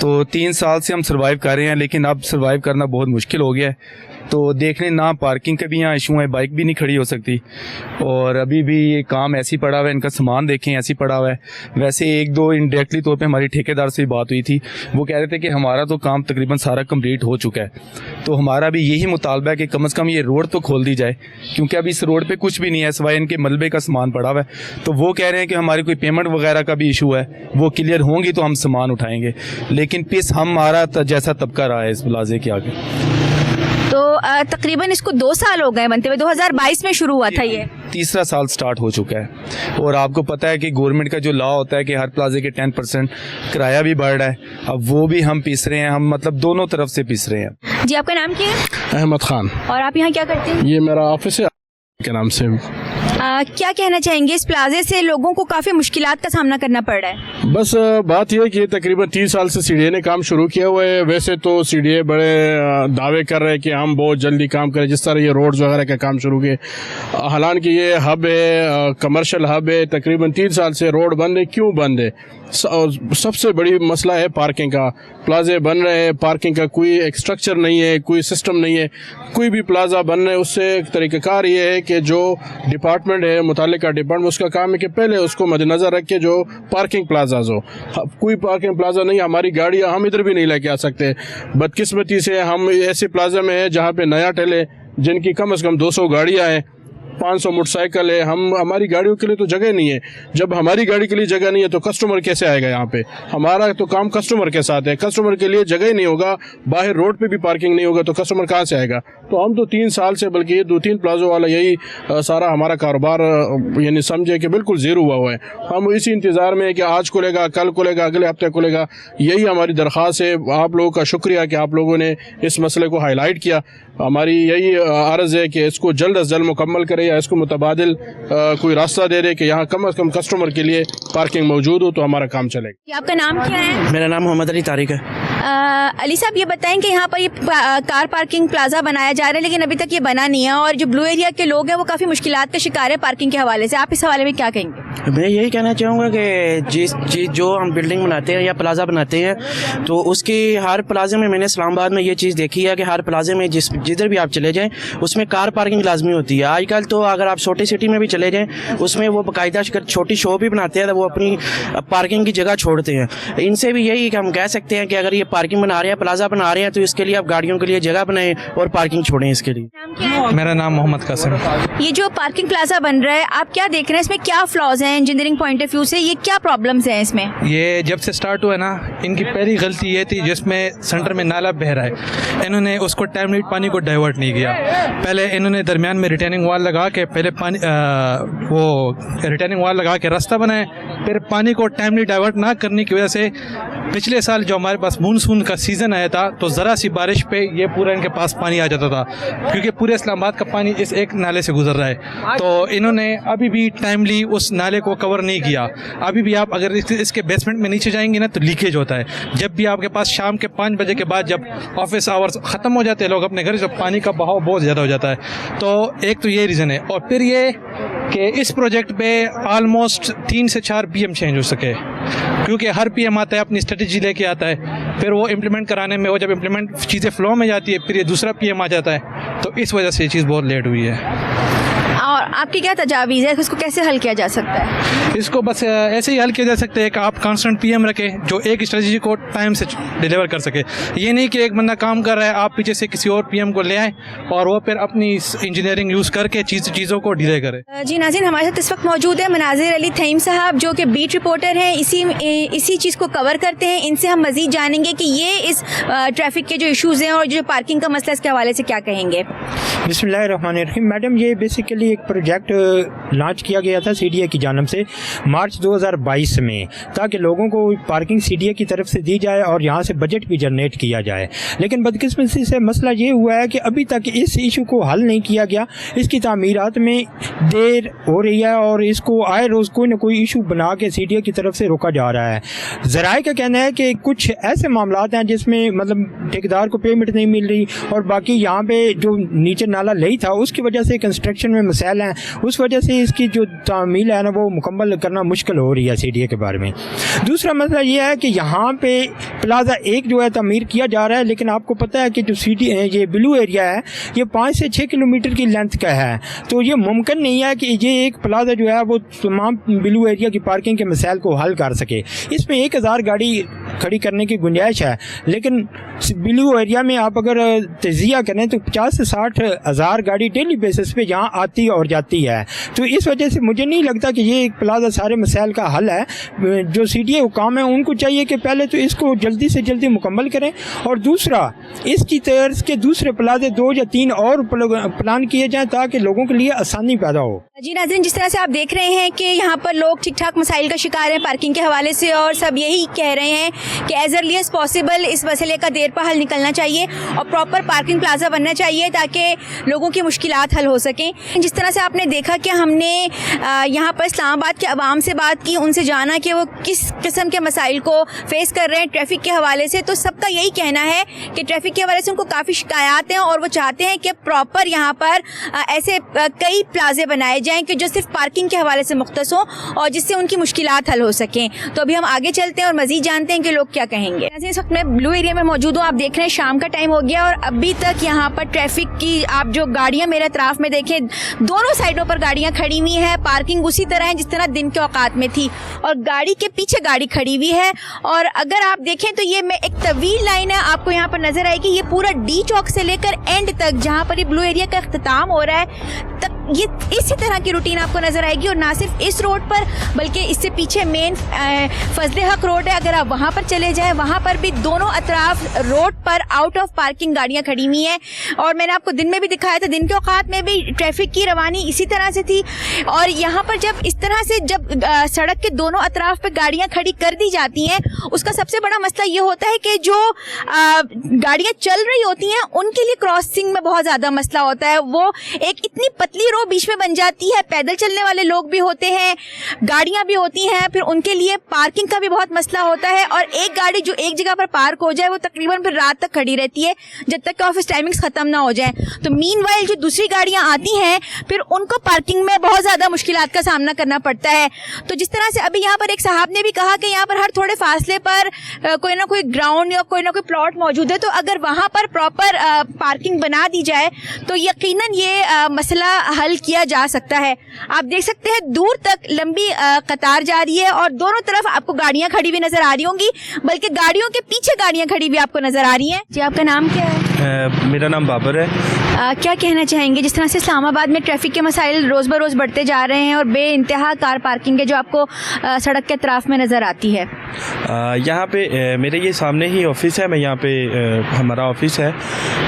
[SPEAKER 9] तो 3 साल से हम सर्वाइव कर रहे हैं, लेकिन अब सर्वाइव करना बहुत मुश्किल हो गया है। तो देखने ना पार्किंग के भी यहाँ इशू है, बाइक भी नहीं खड़ी हो सकती, और अभी भी ये काम ऐसी पड़ा हुआ है, इनका सामान देखें ऐसी पड़ा हुआ है। वैसे 1-2 इनडायरेक्टली तौर पे हमारी ठेकेदार से बात हुई थी, वो कह रहे थे कि हमारा तो काम तकरीबन सारा कंप्लीट हो चुका है। तो हमारा भी यही मुतालबा है कि कम से कम ये रोड तो खोल दी जाए, क्योंकि अभी इस रोड पे कुछ भी नहीं है सिवाय इनके मलबे का सामान पड़ा हुआ है। तो वो कह रहे हैं कि हमारी कोई पेमेंट वगैरह का भी इशू है, वो क्लियर होंगी तो हम सामान उठाएंगे, लेकिन पिस हमारा जैसा तबका रहा है इस प्लाजे के आगे।
[SPEAKER 1] तो तकरीबन इसको 2 साल हो गए बनते हुए, 2022 में शुरू हुआ था ये।
[SPEAKER 9] 3रा साल स्टार्ट हो चुका है, और आपको पता है कि गवर्नमेंट का जो लॉ होता है कि हर प्लाजे के 10% किराया भी बढ़ रहा है, अब वो भी हम पीस रहे हैं, हम मतलब दोनों तरफ से पीस रहे हैं।
[SPEAKER 1] जी, आपका नाम क्या है?
[SPEAKER 10] अहमद खान।
[SPEAKER 1] और आप यहाँ क्या करते हैं?
[SPEAKER 10] ये मेरा ऑफिस है के नाम से।
[SPEAKER 1] क्या कहना चाहेंगे? इस प्लाजे से लोगों को काफ़ी मुश्किलात का सामना करना पड़ रहा है।
[SPEAKER 10] बस बात यह है कि तकरीबन 30 साल से सीडीए ने काम शुरू किया हुआ है। वैसे तो सीडीए बड़े दावे कर रहे हैं कि हम बहुत जल्दी काम करें, जिस तरह ये रोड्स वगैरह का काम शुरू किए। हालांकि ये हब है, कमर्शियल हब है, तकरीबन 3 साल से रोड बंद है। क्यों बंद है? सबसे बड़ी मसला है पार्किंग का। प्लाजे बन रहे हैं, पार्किंग का कोई एक स्ट्रक्चर नहीं है, कोई सिस्टम नहीं है। कोई भी प्लाजा बन रहा है उससे एक तरीक़ाकार ये है कि जो डिपार्टमेंट है, मुतालिका डिपार्टमेंट, उसका काम है कि पहले उसको मद्देनज़र रख के जो पार्किंग प्लाजाज हो। कोई पार्किंग प्लाजा नहीं, हमारी गाड़ियाँ हम इधर भी नहीं लेके आ सकते। बदकिस्मती से हम ऐसे प्लाजा में हैं जहाँ पे नया टेले जिनकी कम से कम 200 गाड़ियाँ हैं, 500 मोटरसाइकिल है। हमारी गाड़ियों के लिए तो जगह नहीं है। जब हमारी गाड़ी के लिए जगह नहीं है तो कस्टमर कैसे आएगा यहाँ पे? हमारा तो काम कस्टमर के साथ है। कस्टमर के लिए जगह ही नहीं होगा, बाहर रोड पे भी पार्किंग नहीं होगा, तो कस्टमर कहाँ से आएगा? तो हम तो 3 साल से, बल्कि ये 2-3 प्लाजो वाला यही सारा हमारा कारोबार यानी समझे कि बिल्कुल ज़ीरो हुआ है। हम इसी इंतज़ार में है कि आज खुलेगा, कल खुलेगा, अगले हफ्ते खुलेगा। यही हमारी दरख्वास्त है। आप लोगों का शुक्रिया कि आप लोगों ने इस मसले को हाईलाइट किया। हमारी यही अर्ज़ है कि इसको जल्द अज जल्द मुकम्मल करें, या इसको मुतबादिल कोई रास्ता दे रहे कि यहाँ कम से कम कस्टमर के लिए पार्किंग मौजूद हो तो हमारा काम चलेगा।
[SPEAKER 1] आपका नाम क्या है?
[SPEAKER 11] मेरा नाम मोहम्मद अली तारिक है।
[SPEAKER 1] अली साहब, ये बताएं कि यहाँ पर ये कार पार्किंग प्लाजा बनाया जा रहा है, लेकिन अभी तक ये बना नहीं है, और जो ब्लू एरिया के लोग हैं वो काफ़ी मुश्किलात का शिकार है पार्किंग के हवाले से। आप इस हवाले में क्या कहेंगे?
[SPEAKER 11] मैं यही कहना चाहूँगा कि जिस चीज़ जो हम बिल्डिंग बनाते हैं या प्लाजा बनाते हैं, तो उसकी हर प्लाजे में, मैंने इस्लामाबाद में ये चीज़ देखी है कि हर प्लाजे में जिधर भी आप चले जाएँ उसमें कार पार्किंग लाजमी होती है। आजकल तो अगर आप छोटी सिटी में भी चले जाएँ उसमें वो बाकायदा छोटी शॉप भी बनाते हैं, तो वो अपनी पार्किंग की जगह छोड़ते हैं। इनसे भी यही कि हम कह सकते हैं कि अगर ये पार्किंग बना रहे हैं, प्लाजा बना रहे हैं, तो इसके लिए आप गाड़ियों के लिए जगह बनाएं और पार्किंग छोड़ें इसके लिए।
[SPEAKER 1] नाम क्या है?
[SPEAKER 12] मेरा नाम मोहम्मद कासिम।
[SPEAKER 1] ये जो पार्किंग प्लाजा बन रहा है, आप क्या देख रहे हैं? इसमें क्या फ्लॉज हैं इंजीनियरिंग पॉइंट ऑफ व्यू से? ये क्या प्रॉब्लम्स हैं इसमें?
[SPEAKER 12] ये जब से स्टार्ट हुआ ना, इनकी पहली गलती ये थी जिसमें सेंटर में नाला बह रहा है, इन्होंने उसको टाइमली पानी को डाइवर्ट नहीं किया। पहले इन्होंने दरमियान में रिटेनिंग वाल लगा के पहले पानी वो रिटेनिंग वाल लगा के रास्ता बनाए, फिर पानी को टाइमली डाइवर्ट ना करने की वजह से पिछले साल जो हमारे पास मानसून का सीज़न आया था, तो ज़रा सी बारिश पे ये पूरा इनके पास पानी आ जाता था, क्योंकि पूरे इस्लामाबाद का पानी इस एक नाले से गुजर रहा है। तो इन्होंने अभी भी टाइमली उस नाले को कवर नहीं किया। अभी भी आप अगर इसके बेसमेंट में नीचे जाएंगे ना तो लीकेज होता है। जब भी आपके पास शाम के 5 बजे के बाद जब ऑफिस आवर्स ख़त्म हो जाते हैं लोग अपने घर, जब पानी का बहाव बहुत ज़्यादा हो जाता है। तो एक तो ये रीज़न है, और फिर ये कि इस प्रोजेक्ट पे ऑलमोस्ट 3 से 4 PM चेंज हो सके, क्योंकि हर PM आता है अपनी स्ट्रेटजी लेके आता है, फिर वो इम्प्लीमेंट कराने में, वो जब इम्प्लीमेंट चीज़ें फ्लो में जाती है फिर ये दूसरा PM आ जाता है, तो इस वजह से ये चीज़ बहुत लेट हुई है।
[SPEAKER 1] और आपकी क्या तजावीज़ है, इसको कैसे हल किया जा सकता है?
[SPEAKER 12] इसको बस ऐसे ही हल किया जा सकता है कि आप कांस्टेंट पीएम रखें जो एक स्ट्रेटजी को टाइम से डिलीवर कर सके। ये नहीं कि एक बंदा काम कर रहा है, आप पीछे से किसी और पीएम को ले आए और वो फिर अपनी इंजीनियरिंग यूज़ करके चीज़ों को डिले करे।
[SPEAKER 1] जी नाज़रीन, हमारे साथ इस वक्त मौजूद है मनाजिर अली थईम साहब जो कि बीट रिपोर्टर हैं, इसी चीज़ को कवर करते हैं। इनसे हम मज़ीद जानेंगे कि ये इस ट्रैफिक के जो इश्यूज़ हैं और जो पार्किंग का मसला, इसके हवाले से क्या कहेंगे।
[SPEAKER 13] बिस्मिल्लाहिर्रहमानिर्रहीम। मैडम, ये बेसिकली एक प्रोजेक्ट लॉन्च किया गया था सीडीए की जानिब से मार्च 2022 में, ताकि लोगों को पार्किंग सीडीए की तरफ से दी जाए और यहाँ से बजट भी जनरेट किया जाए। लेकिन बदकिस्मती से मसला ये हुआ है कि अभी तक इस इशू को हल नहीं किया गया। इसकी तामीरात में देर हो रही है और इसको आए रोज़ कोई ना कोई इशू बना के सीडीए की तरफ से रोका जा रहा है। ज़राए का कहना है कि कुछ ऐसे मामलात हैं जिसमें मतलब ठेकेदार को पेमेंट नहीं मिल रही, और बाकी यहाँ पे जो नीचे नाला लई था उसकी वजह से कंस्ट्रक्शन में मसाइल हैं, उस वजह से इसकी जो तामील है ना वो मुकम्मल करना मुश्किल हो रही है सीडीए के बारे में। दूसरा मसला ये है कि यहाँ पे प्लाजा एक जो है तामीर किया जा रहा है, लेकिन आपको पता है कि जो ये ब्लू एरिया है ये 5 से 6 किलोमीटर की लेंथ का है, तो ये मुमकिन नहीं है कि ये एक प्लाजा जो है वो तमाम ब्लू एरिया की पार्किंग के मसाइल को हल कर सके। इसमें 1000 गाड़ी खड़ी करने की गुंजाइश है, लेकिन ब्लू एरिया में आप अगर तजिया करें तो 50 से 60 हज़ार गाड़ी डेली बेसिस पे यहाँ आती और जाती है। तो इस वजह से मुझे नहीं लगता कि ये एक प्लाजा सारे मसाइल का हल है। जो सीडीए हुकाम है उनको चाहिए कि पहले तो इसको जल्दी से जल्दी मुकम्मल करें, और दूसरा इसकी तर्ज के दूसरे प्लाजे 2 या 3 और प्लान किए जाएँ ताकि लोगों के लिए आसानी पैदा हो।
[SPEAKER 1] जी नाज़रीन, जिस तरह से आप देख रहे हैं कि यहाँ पर लोग ठीक ठाक मसाइल का शिकार हैं पार्किंग के हवाले से, और सब यही कह रहे हैं कि एज अर्ली एज पॉसिबल इस मसले का देर पर हल निकलना चाहिए और प्रॉपर पार्किंग प्लाजा बनना चाहिए ताकि लोगों की मुश्किलात हल हो सकें। जिस तरह से आपने देखा कि हमने यहाँ पर इस्लामाबाद के अवाम से बात की, उनसे जाना कि वो किस किस्म के मसाइल को फेस कर रहे हैं ट्रैफिक के हवाले से, तो सबका यही कहना है कि ट्रैफिक के हवाले से उनको काफ़ी शिकायत हैं और वो चाहते हैं कि प्रॉपर यहाँ पर ऐसे कई प्लाजे बनाए जाएं कि जो सिर्फ पार्किंग के हवाले से मुख्तस हों और जिससे उनकी मुश्किलात हल हो सकें। तो अभी हम आगे चलते हैं और मज़ीद जानते हैं कि लोग क्या कहेंगे। इस वक्त मैं ब्लू एरिया में मौजूद हूँ, आप देख रहे हैं शाम का टाइम हो गया और अभी तक यहाँ पर ट्रैफिक की आप जो गाड़ियाँ मेरे अतराफ में देखें, दोनों साइडों पर गाड़ियाँ खड़ी हुई हैं। पार्किंग उसी तरह है जिस तरह दिन के औकात में थी और गाड़ी के पीछे गाड़ी खड़ी हुई है। और अगर आप देखें तो ये एक तवील लाइन है, आपको यहाँ पर नजर आएगी। ये पूरा डी चौक से लेकर एंड तक जहाँ पर ये ब्लू एरिया का इख्तिताम हो रहा है तक ये इसी तरह की रूटीन आपको नजर आएगी। और ना सिर्फ इस रोड पर बल्कि इससे पीछे मेन फजले हक रोड है, अगर आप वहाँ पर चले जाएं वहाँ पर भी दोनों अतराफ रोड पर आउट ऑफ पार्किंग गाड़ियाँ खड़ी हुई हैं। और मैंने आपको दिन में भी दिखाया था, दिन के औकात में भी ट्रैफिक की रवानी इसी तरह से थी। और यहाँ पर जब इस तरह से जब सड़क के दोनों अतराफ पे गाड़ियाँ खड़ी कर दी जाती हैं, उसका सबसे बड़ा मसला ये होता है कि जो गाड़ियाँ चल रही होती हैं उनके लिए क्रॉसिंग में बहुत ज़्यादा मसला होता है। वो एक इतनी पतली रोड बीच में बन जाती है, पैदल चलने वाले लोग भी होते हैं, गाड़ियाँ भी होती हैं, फिर उनके लिए पार्किंग का भी बहुत मसला होता है। और एक गाड़ी जो एक जगह पर पार्क हो जाए वो तकरीबन फिर रात तक खड़ी रहती है जब तक कि ऑफिस टाइमिंग्स खत्म ना हो जाए। तो मीनवाइल जो दूसरी गाड़ियाँ आती हैं फिर उनको पार्किंग में बहुत ज़्यादा मुश्किलात का सामना करना पड़ता है। तो जिस तरह से अभी यहाँ पर एक साहब ने भी कहा कि यहाँ पर हर थोड़े फासले पर कोई ना कोई ग्राउंड या कोई ना कोई प्लॉट मौजूद है, तो अगर वहाँ पर प्रॉपर पार्किंग बना दी जाए तो यकीनन ये मसला हल किया जा सकता है। आप देख सकते हैं दूर तक लंबी कतार जा रही है और दोनों तरफ आपको गाड़ियाँ खड़ी हुई नजर आ रही होंगी, बल्कि गाड़ियों के पीछे गाड़ियाँ खड़ी हुई आपको नजर आ रही हैं। जी, आपका नाम क्या है?
[SPEAKER 14] मेरा नाम बाबर है।
[SPEAKER 1] क्या कहना चाहेंगे जिस तरह से इस्लामाबाद में ट्रैफिक के मसाइल रोज़ ब रोज़ बढ़ते जा रहे हैं और बेइंतहा कार पार्किंग है जो आपको सड़क के अतराफ में नज़र आती है?
[SPEAKER 14] यहाँ पे मेरे ये सामने ही ऑफिस है, मैं यहाँ पे हमारा ऑफिस है,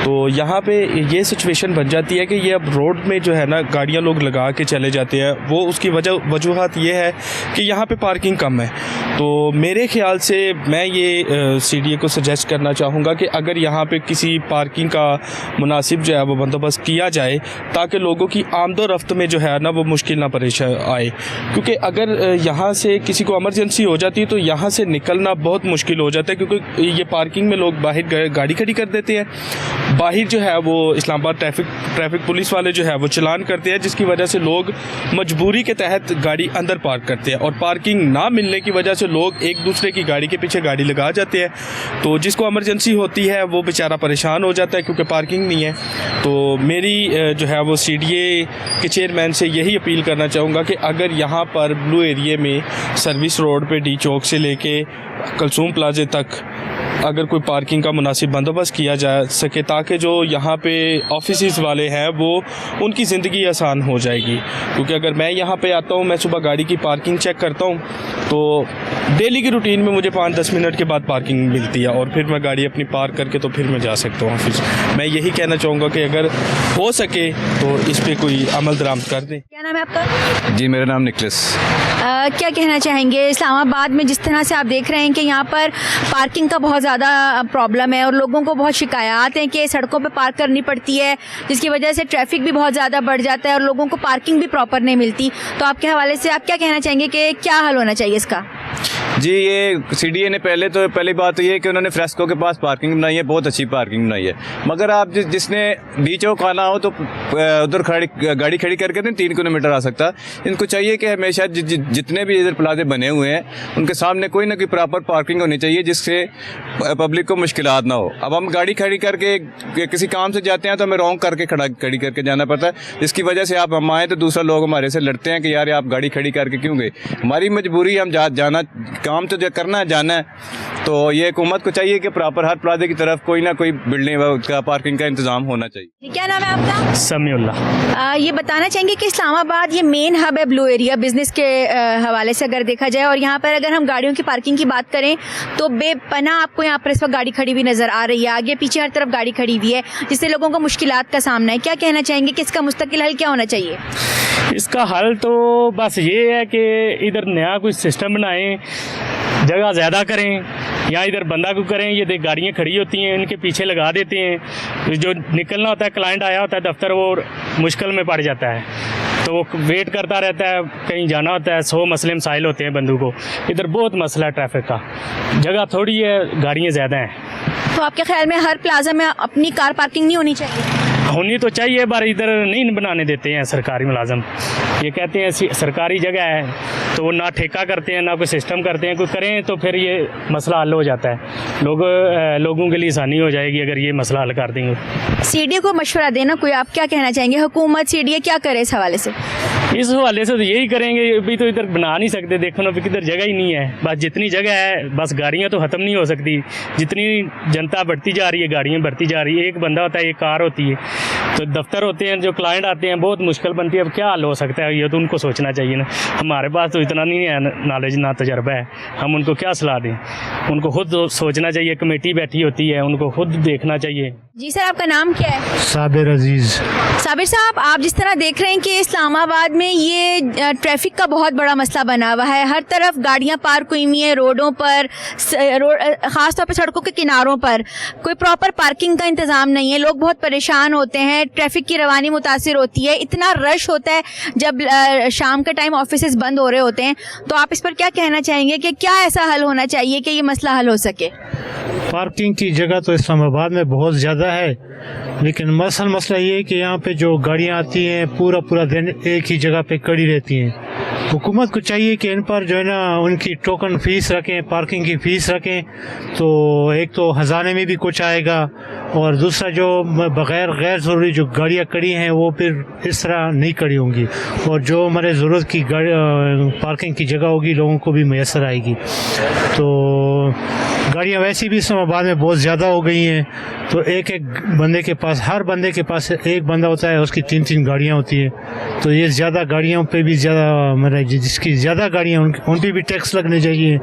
[SPEAKER 14] तो यहाँ पे ये सिचुएशन बन जाती है कि ये अब रोड में जो है ना गाड़ियाँ लोग लगा के चले जाते हैं। वो उसकी वजूहत ये है कि यहाँ पे पार्किंग कम है। तो मेरे ख्याल से मैं ये सीडीए को सजेस्ट करना चाहूँगा कि अगर यहाँ पे किसी पार्किंग का मुनासिब जो है वो बंदोबस्त किया जाए ताकि लोगों की आमदोरफ्त में जो है ना वो मुश्किल ना पेश आए, क्योंकि अगर यहाँ से किसी को इमरजेंसी हो जाती है तो यहाँ से निकलना बहुत मुश्किल हो जाता है, क्योंकि ये पार्किंग में लोग बाहर गाड़ी खड़ी कर देते हैं। बाहर जो है वो इस्लामाबाद ट्रैफिक पुलिस वाले जो है वो चलान करते हैं, जिसकी वजह से लोग मजबूरी के तहत गाड़ी अंदर पार्क करते हैं और पार्किंग ना मिलने की वजह से लोग एक दूसरे की गाड़ी के पीछे गाड़ी लगा जाते हैं, तो जिसको इमरजेंसी होती है वो बेचारा परेशान हो जाता है क्योंकि पार्किंग नहीं है। तो मेरी जो है वो CDA के चेयरमैन से यही अपील करना चाहूँगा कि अगर यहाँ पर ब्लू एरिया में सर्विस रोड पे डी चौक से लेके कलसूम प्लाजे तक अगर कोई पार्किंग का मुनासिब बंदोबस्त किया जा सके, ताकि जो यहाँ पे ऑफिस वाले हैं वो उनकी ज़िंदगी आसान हो जाएगी। क्योंकि अगर मैं यहाँ पे आता हूँ, मैं सुबह गाड़ी की पार्किंग चेक करता हूँ, तो डेली की रूटीन में मुझे 5-10 मिनट के बाद पार्किंग मिलती है और फिर मैं गाड़ी अपनी पार्क करके तो फिर मैं जा सकता हूँ ऑफिस। मैं यही कहना चाहूँगा कि अगर हो सके तो इस पर कोई अमल दरामद कर दें।
[SPEAKER 1] क्या नाम है आपका?
[SPEAKER 9] जी मेरा नाम निकलस।
[SPEAKER 1] क्या कहना चाहेंगे इस्लामाबाद में जिस तरह से आप देख रहे हैं कि यहाँ पर पार्किंग का बहुत ज़्यादा प्रॉब्लम है और लोगों को बहुत शिकायत हैं कि सड़कों पे पार्क करनी पड़ती है, जिसकी वजह से ट्रैफिक भी बहुत ज़्यादा बढ़ जाता है और लोगों को पार्किंग भी प्रॉपर नहीं मिलती। तो आपके हवाले से आप क्या कहना चाहेंगे कि क्या हल होना चाहिए इसका?
[SPEAKER 9] जी ये CDA ने पहली बात तो ये है कि उन्होंने फ्रेस्को के पास पार्किंग बनाई है, बहुत अच्छी पार्किंग बनाई है। मगर आप जिसने डी चौक आना हो तो उधर गाड़ी खड़ी करके नहीं 3 किलोमीटर आ सकता। इनको चाहिए कि हमेशा जितने भी इधर प्लाजे बने हुए हैं उनके सामने कोई ना कोई प्रॉपर पार्किंग होनी चाहिए जिससे पब्लिक को मुश्किलात ना हो। अब हम गाड़ी खड़ी करके किसी काम से जाते हैं तो हमें रॉन्ग करके खड़ी करके जाना पड़ता है, जिसकी वजह से आप हम आए तो दूसरा लोग हमारे से लड़ते हैं कि यार आप गाड़ी खड़ी करके क्यों गए। हमारी मजबूरी, हम जाना काम तो करना है, जाना है। तो ये हुकूमत को चाहिए कि प्रॉपर हर प्लाजे की तरफ कोई ना कोई बिल्डिंग का पार्किंग का इंतजाम होना चाहिए।
[SPEAKER 1] क्या नाम है आपका?
[SPEAKER 13] समीउल्लाह।
[SPEAKER 1] ये बताना चाहेंगे कि इस्लामाबाद ये मेन हब है ब्लू एरिया बिजनेस के हवाले से अगर देखा जाए, और यहाँ पर अगर हम गाड़ियों की पार्किंग की बात करें तो बेपनाह आपको यहाँ पर इस वक्त गाड़ी खड़ी हुई नजर आ रही है, आगे पीछे हर तरफ गाड़ी खड़ी हुई है जिससे लोगों को मुश्किलात का सामना है। क्या कहना चाहेंगे कि इसका मुस्तकिल हल क्या होना चाहिए?
[SPEAKER 13] इसका हल तो बस ये है कि इधर नया कुछ सिस्टम बनाएं, जगह ज़्यादा करें या इधर बंदा को करें। ये देख गाड़ियाँ खड़ी होती हैं, इनके पीछे लगा देते हैं, जो निकलना होता है, क्लाइंट आया होता है दफ्तर, वो मुश्किल में पड़ जाता है तो वो वेट करता रहता है, कहीं जाना होता है, 100 मसले मसाइल होते हैं बंदू को। इधर बहुत मसला है ट्रैफिक का, जगह थोड़ी है, गाड़ियाँ ज़्यादा हैं।
[SPEAKER 1] तो आपके ख्याल में हर प्लाजा में अपनी कार पार्किंग नहीं होनी चाहिए?
[SPEAKER 13] होनी तो चाहिए, पर इधर नहीं बनाने देते हैं सरकारी मुलाजम। ये कहते हैं सरकारी जगह है तो वो ना ठेका करते हैं ना कोई सिस्टम करते हैं। कोई करें तो फिर ये मसला हल हो जाता है, लोगों के लिए आसानी हो जाएगी अगर ये मसला हल कर देंगे।
[SPEAKER 1] CDA को मशवरा देना कोई, आप क्या कहना चाहेंगे? हुकूमत CDA क्या करे इस हवाले से?
[SPEAKER 13] इस हवाले से तो यही करेंगे, अभी तो इधर बना नहीं सकते, देखो ना किधर जगह ही नहीं है। बस जितनी जगह है, बस गाड़ियाँ तो ख़त्म नहीं हो सकती, जितनी जनता बढ़ती जा रही है गाड़ियाँ बढ़ती जा रही है। एक बंदा होता है, एक कार होती है, तो दफ्तर होते हैं, जो क्लाइंट आते हैं, बहुत मुश्किल बनती है। अब क्या हल हो सकता है, ये तो उनको सोचना चाहिए ना। हमारे पास तो इतना नहीं है नॉलेज ना तजर्बा है, हम उनको क्या सलाह दें? उनको खुद सोचना चाहिए, कमेटी बैठी होती है, उनको खुद देखना चाहिए।
[SPEAKER 1] जी सर, आपका नाम क्या है?
[SPEAKER 6] साबिर अजीज़।
[SPEAKER 1] साबिर साहब, आप जिस तरह देख रहे हैं कि इस्लामाबाद में ये ट्रैफिक का बहुत बड़ा मसला बना हुआ है, हर तरफ गाड़ियां पार्क हुई हुई हैं रोडों पर, ख़ास तौर पर सड़कों के किनारों पर कोई प्रॉपर पार्किंग का इंतज़ाम नहीं है, लोग बहुत परेशान होते हैं, ट्रैफिक की रवानी मुतासिर होती है, इतना रश होता है जब शाम के टाइम ऑफिस बंद हो रहे होते हैं। तो आप इस पर क्या कहना चाहेंगे कि क्या ऐसा हल होना चाहिए कि ये मसला हल हो सके?
[SPEAKER 6] पार्किंग की जगह तो इस्लामाबाद में बहुत ज़्यादा है, लेकिन मसला ये है कि यहाँ पे जो गाड़ियाँ आती हैं पूरा दिन एक ही जगह पे खड़ी रहती हैं। हुकूमत को चाहिए कि इन पर जो है ना उनकी टोकन फ़ीस रखें, पार्किंग की फ़ीस रखें, तो एक तो ख़जाने में भी कुछ आएगा, और दूसरा जो गैर ज़रूरी जो गाड़ियाँ खड़ी हैं वो फिर इस तरह नहीं खड़ी होंगी, और जो हमारे ज़रूरत की पार्किंग की जगह होगी लोगों को भी मैसर आएगी। तो गाड़ियाँ वैसे भी इस्लामाबाद में बहुत ज़्यादा हो गई हैं, तो एक बंदे के पास, हर बंदे के पास एक बंदा होता है, उसकी 3 गाड़ियाँ होती हैं। तो ये ज़्यादा गाड़ियों पे भी ज़्यादा मतलब जिसकी ज़्यादा गाड़ियाँ उन पे भी टैक्स लगने चाहिए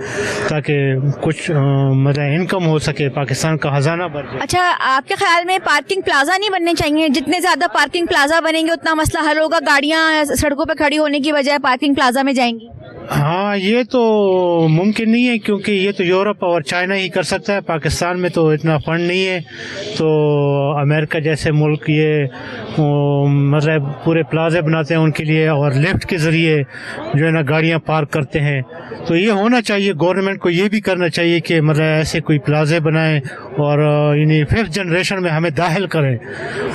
[SPEAKER 6] ताकि कुछ मतलब इनकम हो सके, पाकिस्तान का खजाना बढ़ जाए।
[SPEAKER 1] अच्छा, आपके ख्याल में पार्किंग प्लाजा नहीं बनने चाहिए? जितने ज़्यादा पार्किंग प्लाजा बनेंगे उतना मसला हल होगा, गाड़ियाँ सड़कों पर खड़ी होने की बजाय पार्किंग प्लाजा में जाएंगी।
[SPEAKER 6] हाँ, ये तो मुमकिन नहीं है क्योंकि ये तो यूरोप और चाइना ही कर सकता है, पाकिस्तान में तो इतना फंड नहीं है। तो अमेरिका जैसे मुल्क ये मतलब पूरे प्लाजे बनाते हैं उनके लिए, और लिफ्ट के ज़रिए जो है ना गाड़ियाँ पार्क करते हैं। तो ये होना चाहिए, गवर्नमेंट को ये भी करना चाहिए कि मतलब ऐसे कोई प्लाजे बनाएं और यानी 5th जनरेशन में हमें दाखिल करें।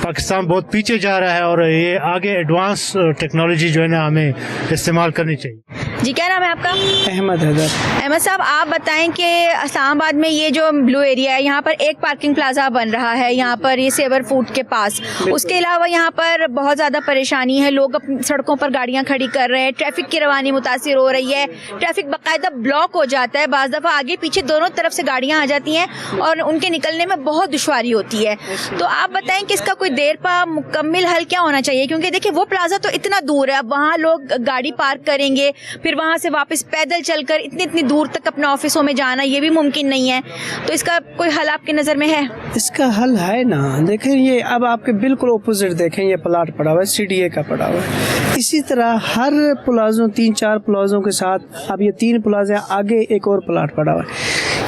[SPEAKER 6] पाकिस्तान बहुत पीछे जा रहा है और ये आगे एडवांस टेक्नोलॉजी जो है ना हमें इस्तेमाल करनी चाहिए।
[SPEAKER 1] जी, क्या नाम है आपका?
[SPEAKER 6] अहमद हैदर।
[SPEAKER 1] अहमद साहब, आप बताएं कि इस्लामाबाद में ये जो ब्लू एरिया है, यहाँ पर एक पार्किंग प्लाजा बन रहा है, यहाँ पर ये सेवर फूड के पास। उसके अलावा यहाँ पर बहुत ज़्यादा परेशानी है, लोग अपनी सड़कों पर गाड़ियाँ खड़ी कर रहे हैं, ट्रैफिक की रवानी मुतासिर हो रही है, ट्रैफिक बाकायदा ब्लॉक हो जाता है, बाज़ दफ़ा आगे पीछे दोनों तरफ से गाड़ियाँ आ जाती हैं और उनके निकलने में बहुत दुश्वारी होती है। तो आप बताएं कि इसका कोई देर पा मुकम्मल हल क्या होना चाहिए? क्योंकि देखिए वो प्लाजा तो इतना दूर है, अब वहाँ लोग गाड़ी पार्क करेंगे, फिर वहाँ से वापस पैदल चलकर इतनी दूर तक अपने ऑफिसों में जाना ये भी मुमकिन नहीं है। तो इसका कोई हल आपकी नज़र में है?
[SPEAKER 6] इसका हल है ना, देखें ये अब आपके बिल्कुल ऑपोजिट देखें, ये प्लाट पड़ा हुआ है, CDA का पड़ा हुआ है। इसी तरह हर प्लाजों 3-4 प्लाजों के साथ अब ये 3 प्लाजे आगे एक और प्लाट पड़ा हुआ है।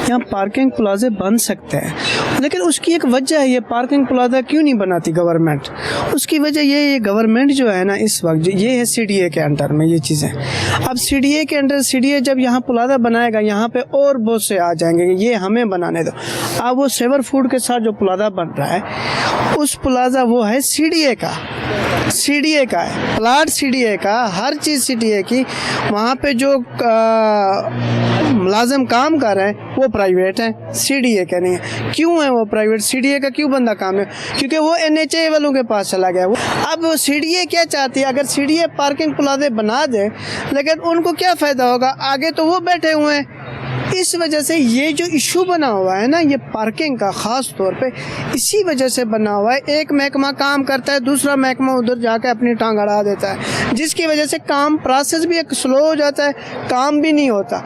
[SPEAKER 6] यहाँ पार्किंग प्लाजे बन सकते हैं, लेकिन उसकी एक वजह है, ये पार्किंग प्लाजा क्यों नहीं बनाती गवर्नमेंट? उसकी वजह ये गवर्नमेंट जो है ना इस वक्त ये है CDA के अंडर में ये चीज़ें। अब CDA के अंडर CDA जब यहाँ प्लाजा बनाएगा, यहाँ पे और बहुत से आ जाएंगे, ये हमें बनाने दो। अब वो सेवर फूड के साथ जो प्लाजा बन रहा है, उस प्लाजा वो है CDA का है, प्लाट CDA का, हर चीज़ CDA की। वहाँ पे जो मुलाजिम काम कर रहे हैं वो प्राइवेट हैं, CDA के नहीं है। क्यों है वो प्राइवेट? CDA का क्यों बंदा काम है? क्योंकि वो NHA वालों के पास चला गया। अब वो CDA क्या चाहती है? अगर CDA पार्किंग प्लाजे बना दे, लेकिन उनको क्या फ़ायदा होगा? आगे तो वो बैठे हुए हैं। इस वजह से ये जो इशू बना हुआ है ना, ये पार्किंग का ख़ास तौर पे इसी वजह से बना हुआ है। एक महकमा काम करता है, दूसरा महकमा उधर जाकर अपनी टांग अड़ा देता है, जिसकी वजह से काम प्रोसेस भी एक स्लो हो जाता है, काम भी नहीं होता।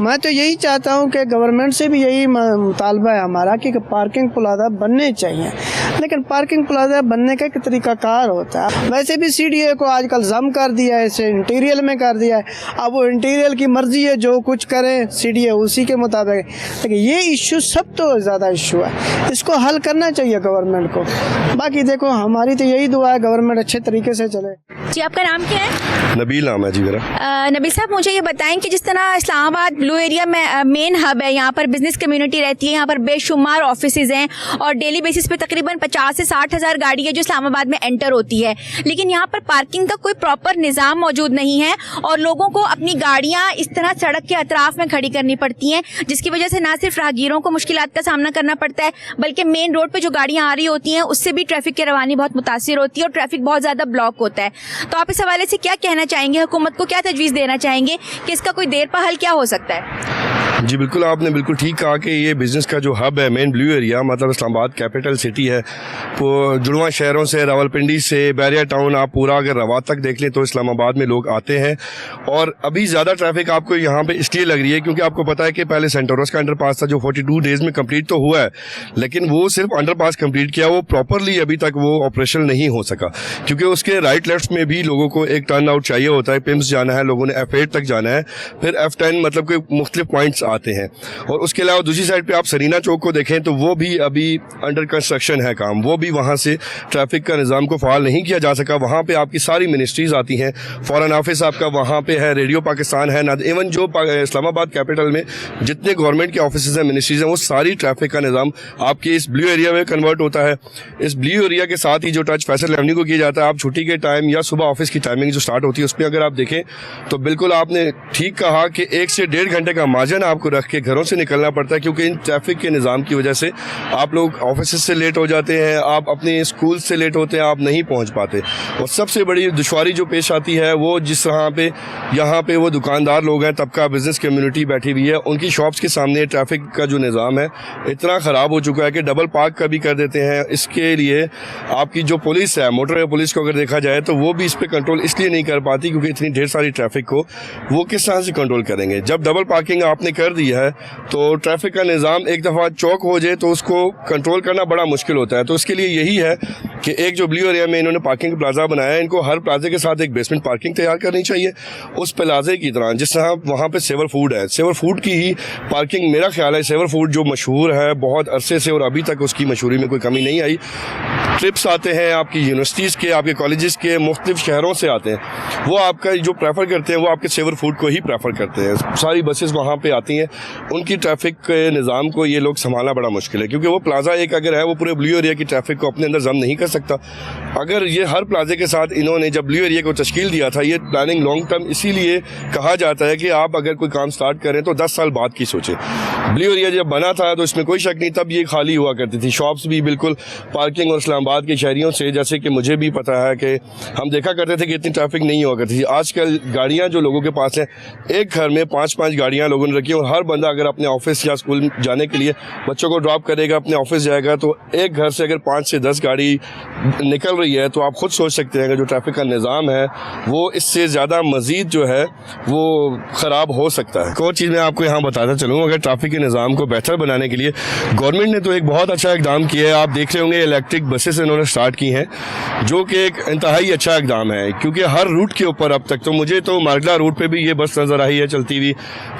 [SPEAKER 6] मैं तो यही चाहता हूँ कि गवर्नमेंट से भी यही मुतालबा है हमारा कि पार्किंग प्लाजा बनने चाहिए, लेकिन पार्किंग प्लाजा बनने का एक तरीक़ाकार होता है। वैसे भी CDA को आजकल जम कर दिया है, इसे इंटीरियर में कर दिया है। अब वो इंटीरियर की मर्जी है, जो कुछ करें CDA उसी के मुताबिक। लेकिन ये इशू सब तो ज़्यादा इशू है, इसको हल करना चाहिए गवर्नमेंट को। बाकी देखो हमारी तो यही दुआ है गवर्नमेंट अच्छे तरीके से चले।
[SPEAKER 1] जी, आपका नाम क्या है?
[SPEAKER 7] नबील नाम है जी मेरा।
[SPEAKER 1] नबील साहब, मुझे ये बताएं कि जिस तरह इस्लामाबाद ब्लू एरिया में मेन हब है, यहाँ पर बिजनेस कम्युनिटी रहती है, यहाँ पर बेशुमार ऑफिसेज हैं और डेली बेसिस पे तकरीबन 50 से 60 हज़ार गाड़ी है जो इस्लामाबाद में एंटर होती है, लेकिन यहाँ पर पार्किंग का कोई प्रॉपर निज़ाम मौजूद नहीं है और लोगों को अपनी गाड़ियाँ इस तरह सड़क के अतराफ में खड़ी करनी पड़ती हैं, जिसकी वजह से ना सिर्फ राहगीरों को मुश्किलात का सामना करना पड़ता है, बल्कि मेन रोड पर जो गाड़ियाँ आ रही होती हैं उससे भी ट्रैफिक की रवानी बहुत मुतासिर होती है और ट्रैफिक बहुत ज़्यादा ब्लॉक होता है। तो आप इस हवाले से क्या कहना चाहेंगे? हुकूमत को क्या तजवीज़ देना चाहेंगे कि इसका कोई देर पा हल क्या हो सकता है?
[SPEAKER 7] जी बिल्कुल, आपने बिल्कुल ठीक कहा कि ये बिज़नेस का जो हब है मेन ब्लू एरिया, मतलब इस्लामाबाद कैपिटल सिटी है, वो जुड़वा शहरों से, रावलपिंडी से, बैरिया टाउन, आप पूरा अगर रवात तक देख लें तो इस्लामाबाद में लोग आते हैं। और अभी ज़्यादा ट्रैफिक आपको यहाँ पे इसलिए लग रही है क्योंकि आपको पता है कि पहले सेंटोरस का अंडरपास था जो 42 डेज़ में कंप्लीट तो हुआ है, लेकिन वो सिर्फ अंडरपास कंप्लीट किया, वो प्रॉपरली अभी तक वो ऑपरेशनल नहीं हो सका क्योंकि उसके राइट लेफ्ट में भी लोगों को एक टर्न आउट चाहिए होता है। पिम्स जाना है, लोगों ने F8 तक जाना है, फिर F10, मतलब कि मुख्तलिफ पॉइंट्स आते हैं। और उसके अलावा दूसरी साइड पे आप सरीना चौक को देखें तो वो भी अभी अंडर कंस्ट्रक्शन है काम, वो भी वहाँ से ट्रैफिक का निज़ाम को फ़ाल नहीं किया जा सका। वहाँ पे आपकी सारी मिनिस्ट्रीज़ आती हैं, फॉरेन ऑफिस आपका वहाँ पे है, रेडियो पाकिस्तान है ना, इवन जो इस्लामाबाद कैपिटल में जितने गवर्नमेंट के ऑफिस हैं, मिनिस्ट्रीज़ हैं, वो सारी ट्रैफिक का निज़ाम आपके इस ब्लू एरिया में कन्वर्ट होता है। इस ब्लू एरिया के साथ ही जो टच फैसल एवेन्यू को किया जाता है, आप छुट्टी के टाइम या सुबह ऑफिस की टाइमिंग जो स्टार्ट होती है उसमें अगर आप देखें तो बिल्कुल आपने ठीक कहा कि 1 से 1.5 घंटे का मार्जिन आपको रख के घरों से निकलना पड़ता है, क्योंकि इन ट्रैफिक के निज़ाम की वजह से आप लोग ऑफिस से लेट हो जाते हैं, आप अपने स्कूल से लेट होते हैं, आप नहीं पहुंच पाते। और सबसे बड़ी दुश्वारी जो पेश आती है वो जिस तरह पे यहाँ पे वो दुकानदार लोग हैं, तबका बिज़नेस कम्युनिटी बैठी हुई है, उनकी शॉप्स के सामने ट्रैफिक का जो निज़ाम है इतना ख़राब हो चुका है कि डबल पार्क का भी कर देते हैं। इसके लिए आपकी जो पुलिस है, मोटर पुलिस को अगर देखा जाए तो वो भी इस पर कंट्रोल इसलिए नहीं कर पाती क्योंकि इतनी ढेर सारी ट्रैफिक को वो किस तरह से कंट्रोल करेंगे। जब डबल पार्किंग आपने कर दी है तो ट्रैफिक का निज़ाम एक दफ़ा चौक हो जाए तो उसको कंट्रोल करना बड़ा मुश्किल होता है। तो उसके लिए यही है कि एक जो ब्लू एरिया में इन्होंने पार्किंग प्लाजा बनाया है, इनको हर प्लाजे के साथ एक बेसमेंट पार्किंग तैयार करनी चाहिए उस प्लाजे की तरह, जिस तरह वहाँ पे सेवर फूड है, सेवर फूड की ही पार्किंग मेरा ख्याल है। सेवर फूड जो मशहूर है बहुत अरसे से और अभी तक उसकी मशहूरी में कोई कमी नहीं आई,
[SPEAKER 15] ट्रिप्स आते हैं आपकी यूनिवर्सिटीज़ के, आपके कॉलेजेस के, मुख्तलिफ शहरों से आते हैं, वो आपका जो प्रेफर करते हैं वो आपके सेवर फूड को ही प्रेफर करते हैं। सारी बसेस वहाँ पे आती हैं, उनकी ट्रैफिक के निज़ाम को ये लोग संभालना बड़ा मुश्किल है, क्योंकि वो प्लाजा एक अगर है वो पूरे ब्लू एरिया की ट्रैफिक को अपने अंदर जम नहीं कर सकता। अगर ये हर प्लाजे के साथ इन्होंने जब ब्लू एरिया को तश्कील दिया था, ये प्लानिंग लॉन्ग टर्म इसीलिए कहा जाता है कि आप अगर कोई काम स्टार्ट करें तो 10 साल बाद की सोचें। ब्लू एरिया जब बना था तो इसमें कोई शक नहीं, तब ये खाली हुआ करती थी, शॉप्स भी बिल्कुल पार्किंग, और इस्लामाबाद के शहरियों से जैसे कि मुझे भी पता है कि हम देखा करते थे कि इतनी ट्रैफिक नहीं हुआ करती थी। आजकल गाड़ियाँ जो लोगों के पास हैं, एक घर में 5-5 गाड़ियाँ लोगों ने रखी, और हर बंदा अगर अपने ऑफिस या स्कूल जाने के लिए बच्चों को ड्रॉप करेगा, अपने ऑफिस जाएगा, तो एक घर से अगर 5 से 10 गाड़ी निकल रही है तो आप खुद सोच सकते हैं कि जो ट्रैफिक का निज़ाम है वो इससे ज़्यादा मज़ीद जो है वो ख़राब हो सकता है। एक और चीज़ मैं आपको यहाँ बताता चलूँ, अगर ट्रैफिक के निज़ाम को बेहतर बनाने के लिए गवर्नमेंट ने तो एक बहुत अच्छा इकदाम किया है। आप देख रहे होंगे इलेक्ट्रिक बसेस इन्होंने स्टार्ट की हैं, जो कि एक इंतहाई अच्छा इकदाम है, क्योंकि हर रूट के ऊपर अब तक तो मुझे तो मार्गला रूट पे भी ये बस नज़र आई है चलती हुई,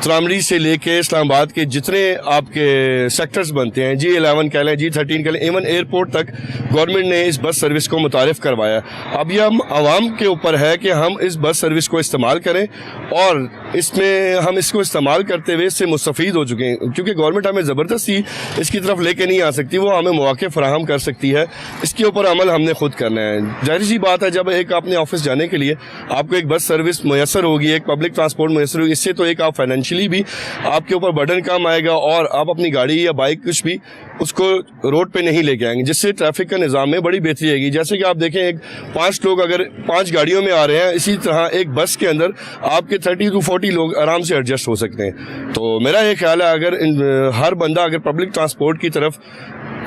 [SPEAKER 15] त्रामड़ी से लेके इस्लामाबाद के जितने आपके सेक्टर्स बनते हैं, G11 कह लें, G13 कह लें, इवन एयरपोर्ट तक गवर्नमेंट ने इस बस सर्विस को मुतारिफ करवाया। अब ये हम आवाम के ऊपर है कि हम इस बस सर्विस को इस्तेमाल करें, और इसमें हम इसको इस्तेमाल करते हुए इससे मुस्तफ़ीद हो चुके हैं, क्योंकि गवर्नमेंट हमें ज़बरदस्ती इसकी तरफ लेके नहीं आ सकती, वो हमें मौके फराहम कर सकती है। इसके ऊपर अमल हमने खुद करना है। जाहिर सी बात है, जब एक अपने ऑफिस जाने के लिए आपको एक बस सर्विस मैसर होगी, एक पब्लिक ट्रांसपोर्ट मैसर होगी, इससे तो एक आप फाइनेंशियली भी आपके ऊपर बर्डन कम आएगा, और आप अपनी गाड़ी या बाइक कुछ भी उसको रोड पे नहीं लेके आएंगे, जिससे ट्रैफिक का निज़ाम में बड़ी बेहतरी आएगी। जैसे कि आप देखें, एक 5 लोग अगर 5 गाड़ियों में आ रहे हैं, इसी तरह एक बस के अंदर आपके 30 to 40 लोग आराम से एडजस्ट हो सकते हैं। तो मेरा ये ख्याल है, अगर हर बंदा अगर पब्लिक ट्रांसपोर्ट की तरफ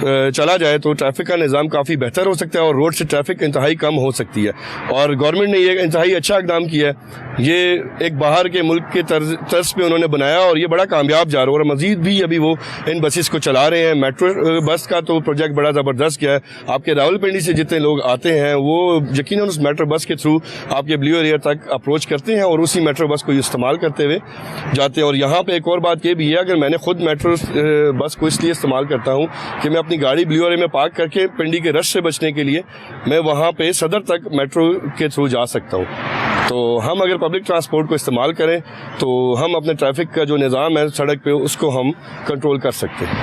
[SPEAKER 15] चला जाए तो ट्रैफिक का निज़ाम काफ़ी बेहतर हो सकता है, और रोड से ट्रैफिक इंतहाई कम हो सकती है। और गवर्नमेंट ने ये इंतहाई अच्छा इकदाम किया है, ये एक बाहर के मुल्क के तर्ज पे उन्होंने बनाया, और ये बड़ा कामयाब जा रहा है। और मज़ीद भी अभी वो इन बसेस को चला रहे हैं। मेट्रो बस का तो प्रोजेक्ट बड़ा ज़बरदस्त किया है। आपके रावलपिंडी से जितने लोग आते हैं वो यकीनन उस मेट्रो बस के थ्रू आपके ब्लू एरिया तक अप्रोच करते हैं, और उसी मेट्रो बस को इस्तेमाल करते हुए जाते हैं। और यहाँ पर एक और बात ये भी है, अगर मैंने खुद मेट्रो बस को इसलिए इस्तेमाल करता हूँ कि मैं अपनी गाड़ी ब्लू एरिया में पार्क करके पिंडी के रश से बचने के लिए मैं वहाँ पे सदर तक मेट्रो के थ्रू जा सकता हूँ। तो हम अगर पब्लिक ट्रांसपोर्ट को इस्तेमाल करें तो हम अपने ट्रैफिक का जो निज़ाम है सड़क पे उसको हम कंट्रोल कर सकते हैं।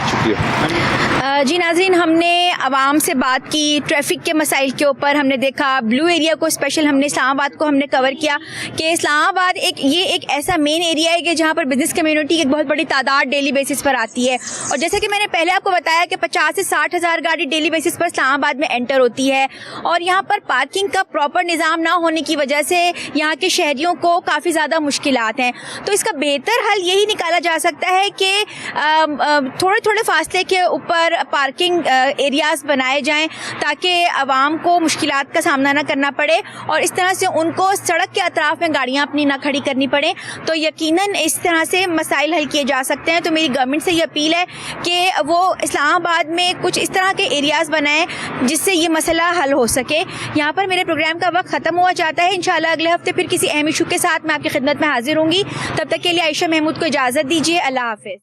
[SPEAKER 15] शुक्रिया।
[SPEAKER 1] जी नाज़रीन, हमने आवाम से बात की ट्रैफिक के मसाइल के ऊपर, हमने देखा ब्लू एरिया को स्पेशल, हमने इस्लामाबाद को हमने कवर किया कि इस्लामाबाद एक ऐसा मेन एरिया है कि जहाँ पर बिज़नेस कम्युनिटी की एक बहुत बड़ी तादाद डेली बेसिस पर आती है। और जैसे कि मैंने पहले आपको बताया कि 50 से 60 हज़ार गाड़ी डेली बेसिस पर इस्लामाबाद में एंटर होती है, और यहाँ पर पार्किंग का प्रॉपर निज़ाम ना होने की वजह से यहाँ के शहरियों को काफ़ी ज़्यादा मुश्किलात हैं। तो इसका बेहतर हल यही निकाला जा सकता है कि थोड़े थोड़े फासले के ऊपर पार्किंग एरियाज बनाए जाएं, ताकि आवाम को मुश्किलात का सामना ना करना पड़े, और इस तरह से उनको सड़क के अतराफ में गाड़ियां अपनी ना खड़ी करनी पड़े। तो यकीनन इस तरह से मसाइल हल किए जा सकते हैं। तो मेरी गवर्नमेंट से ये अपील है कि वो इस्लामाबाद में कुछ इस तरह के एरियाज़ बनाएं जिससे ये मसला हल हो सके। यहाँ पर मेरे प्रोग्राम का वक्त ख़त्म हुआ चाहता है। इंशाल्लाह अगले हफ्ते फिर किसी अहम इशू के साथ मैं आपकी खिदमत में हाजिर होंगी। तब तक के लिए आयशा महमूद को इजाज़त दीजिए। अल्लाह हाफ़िज़।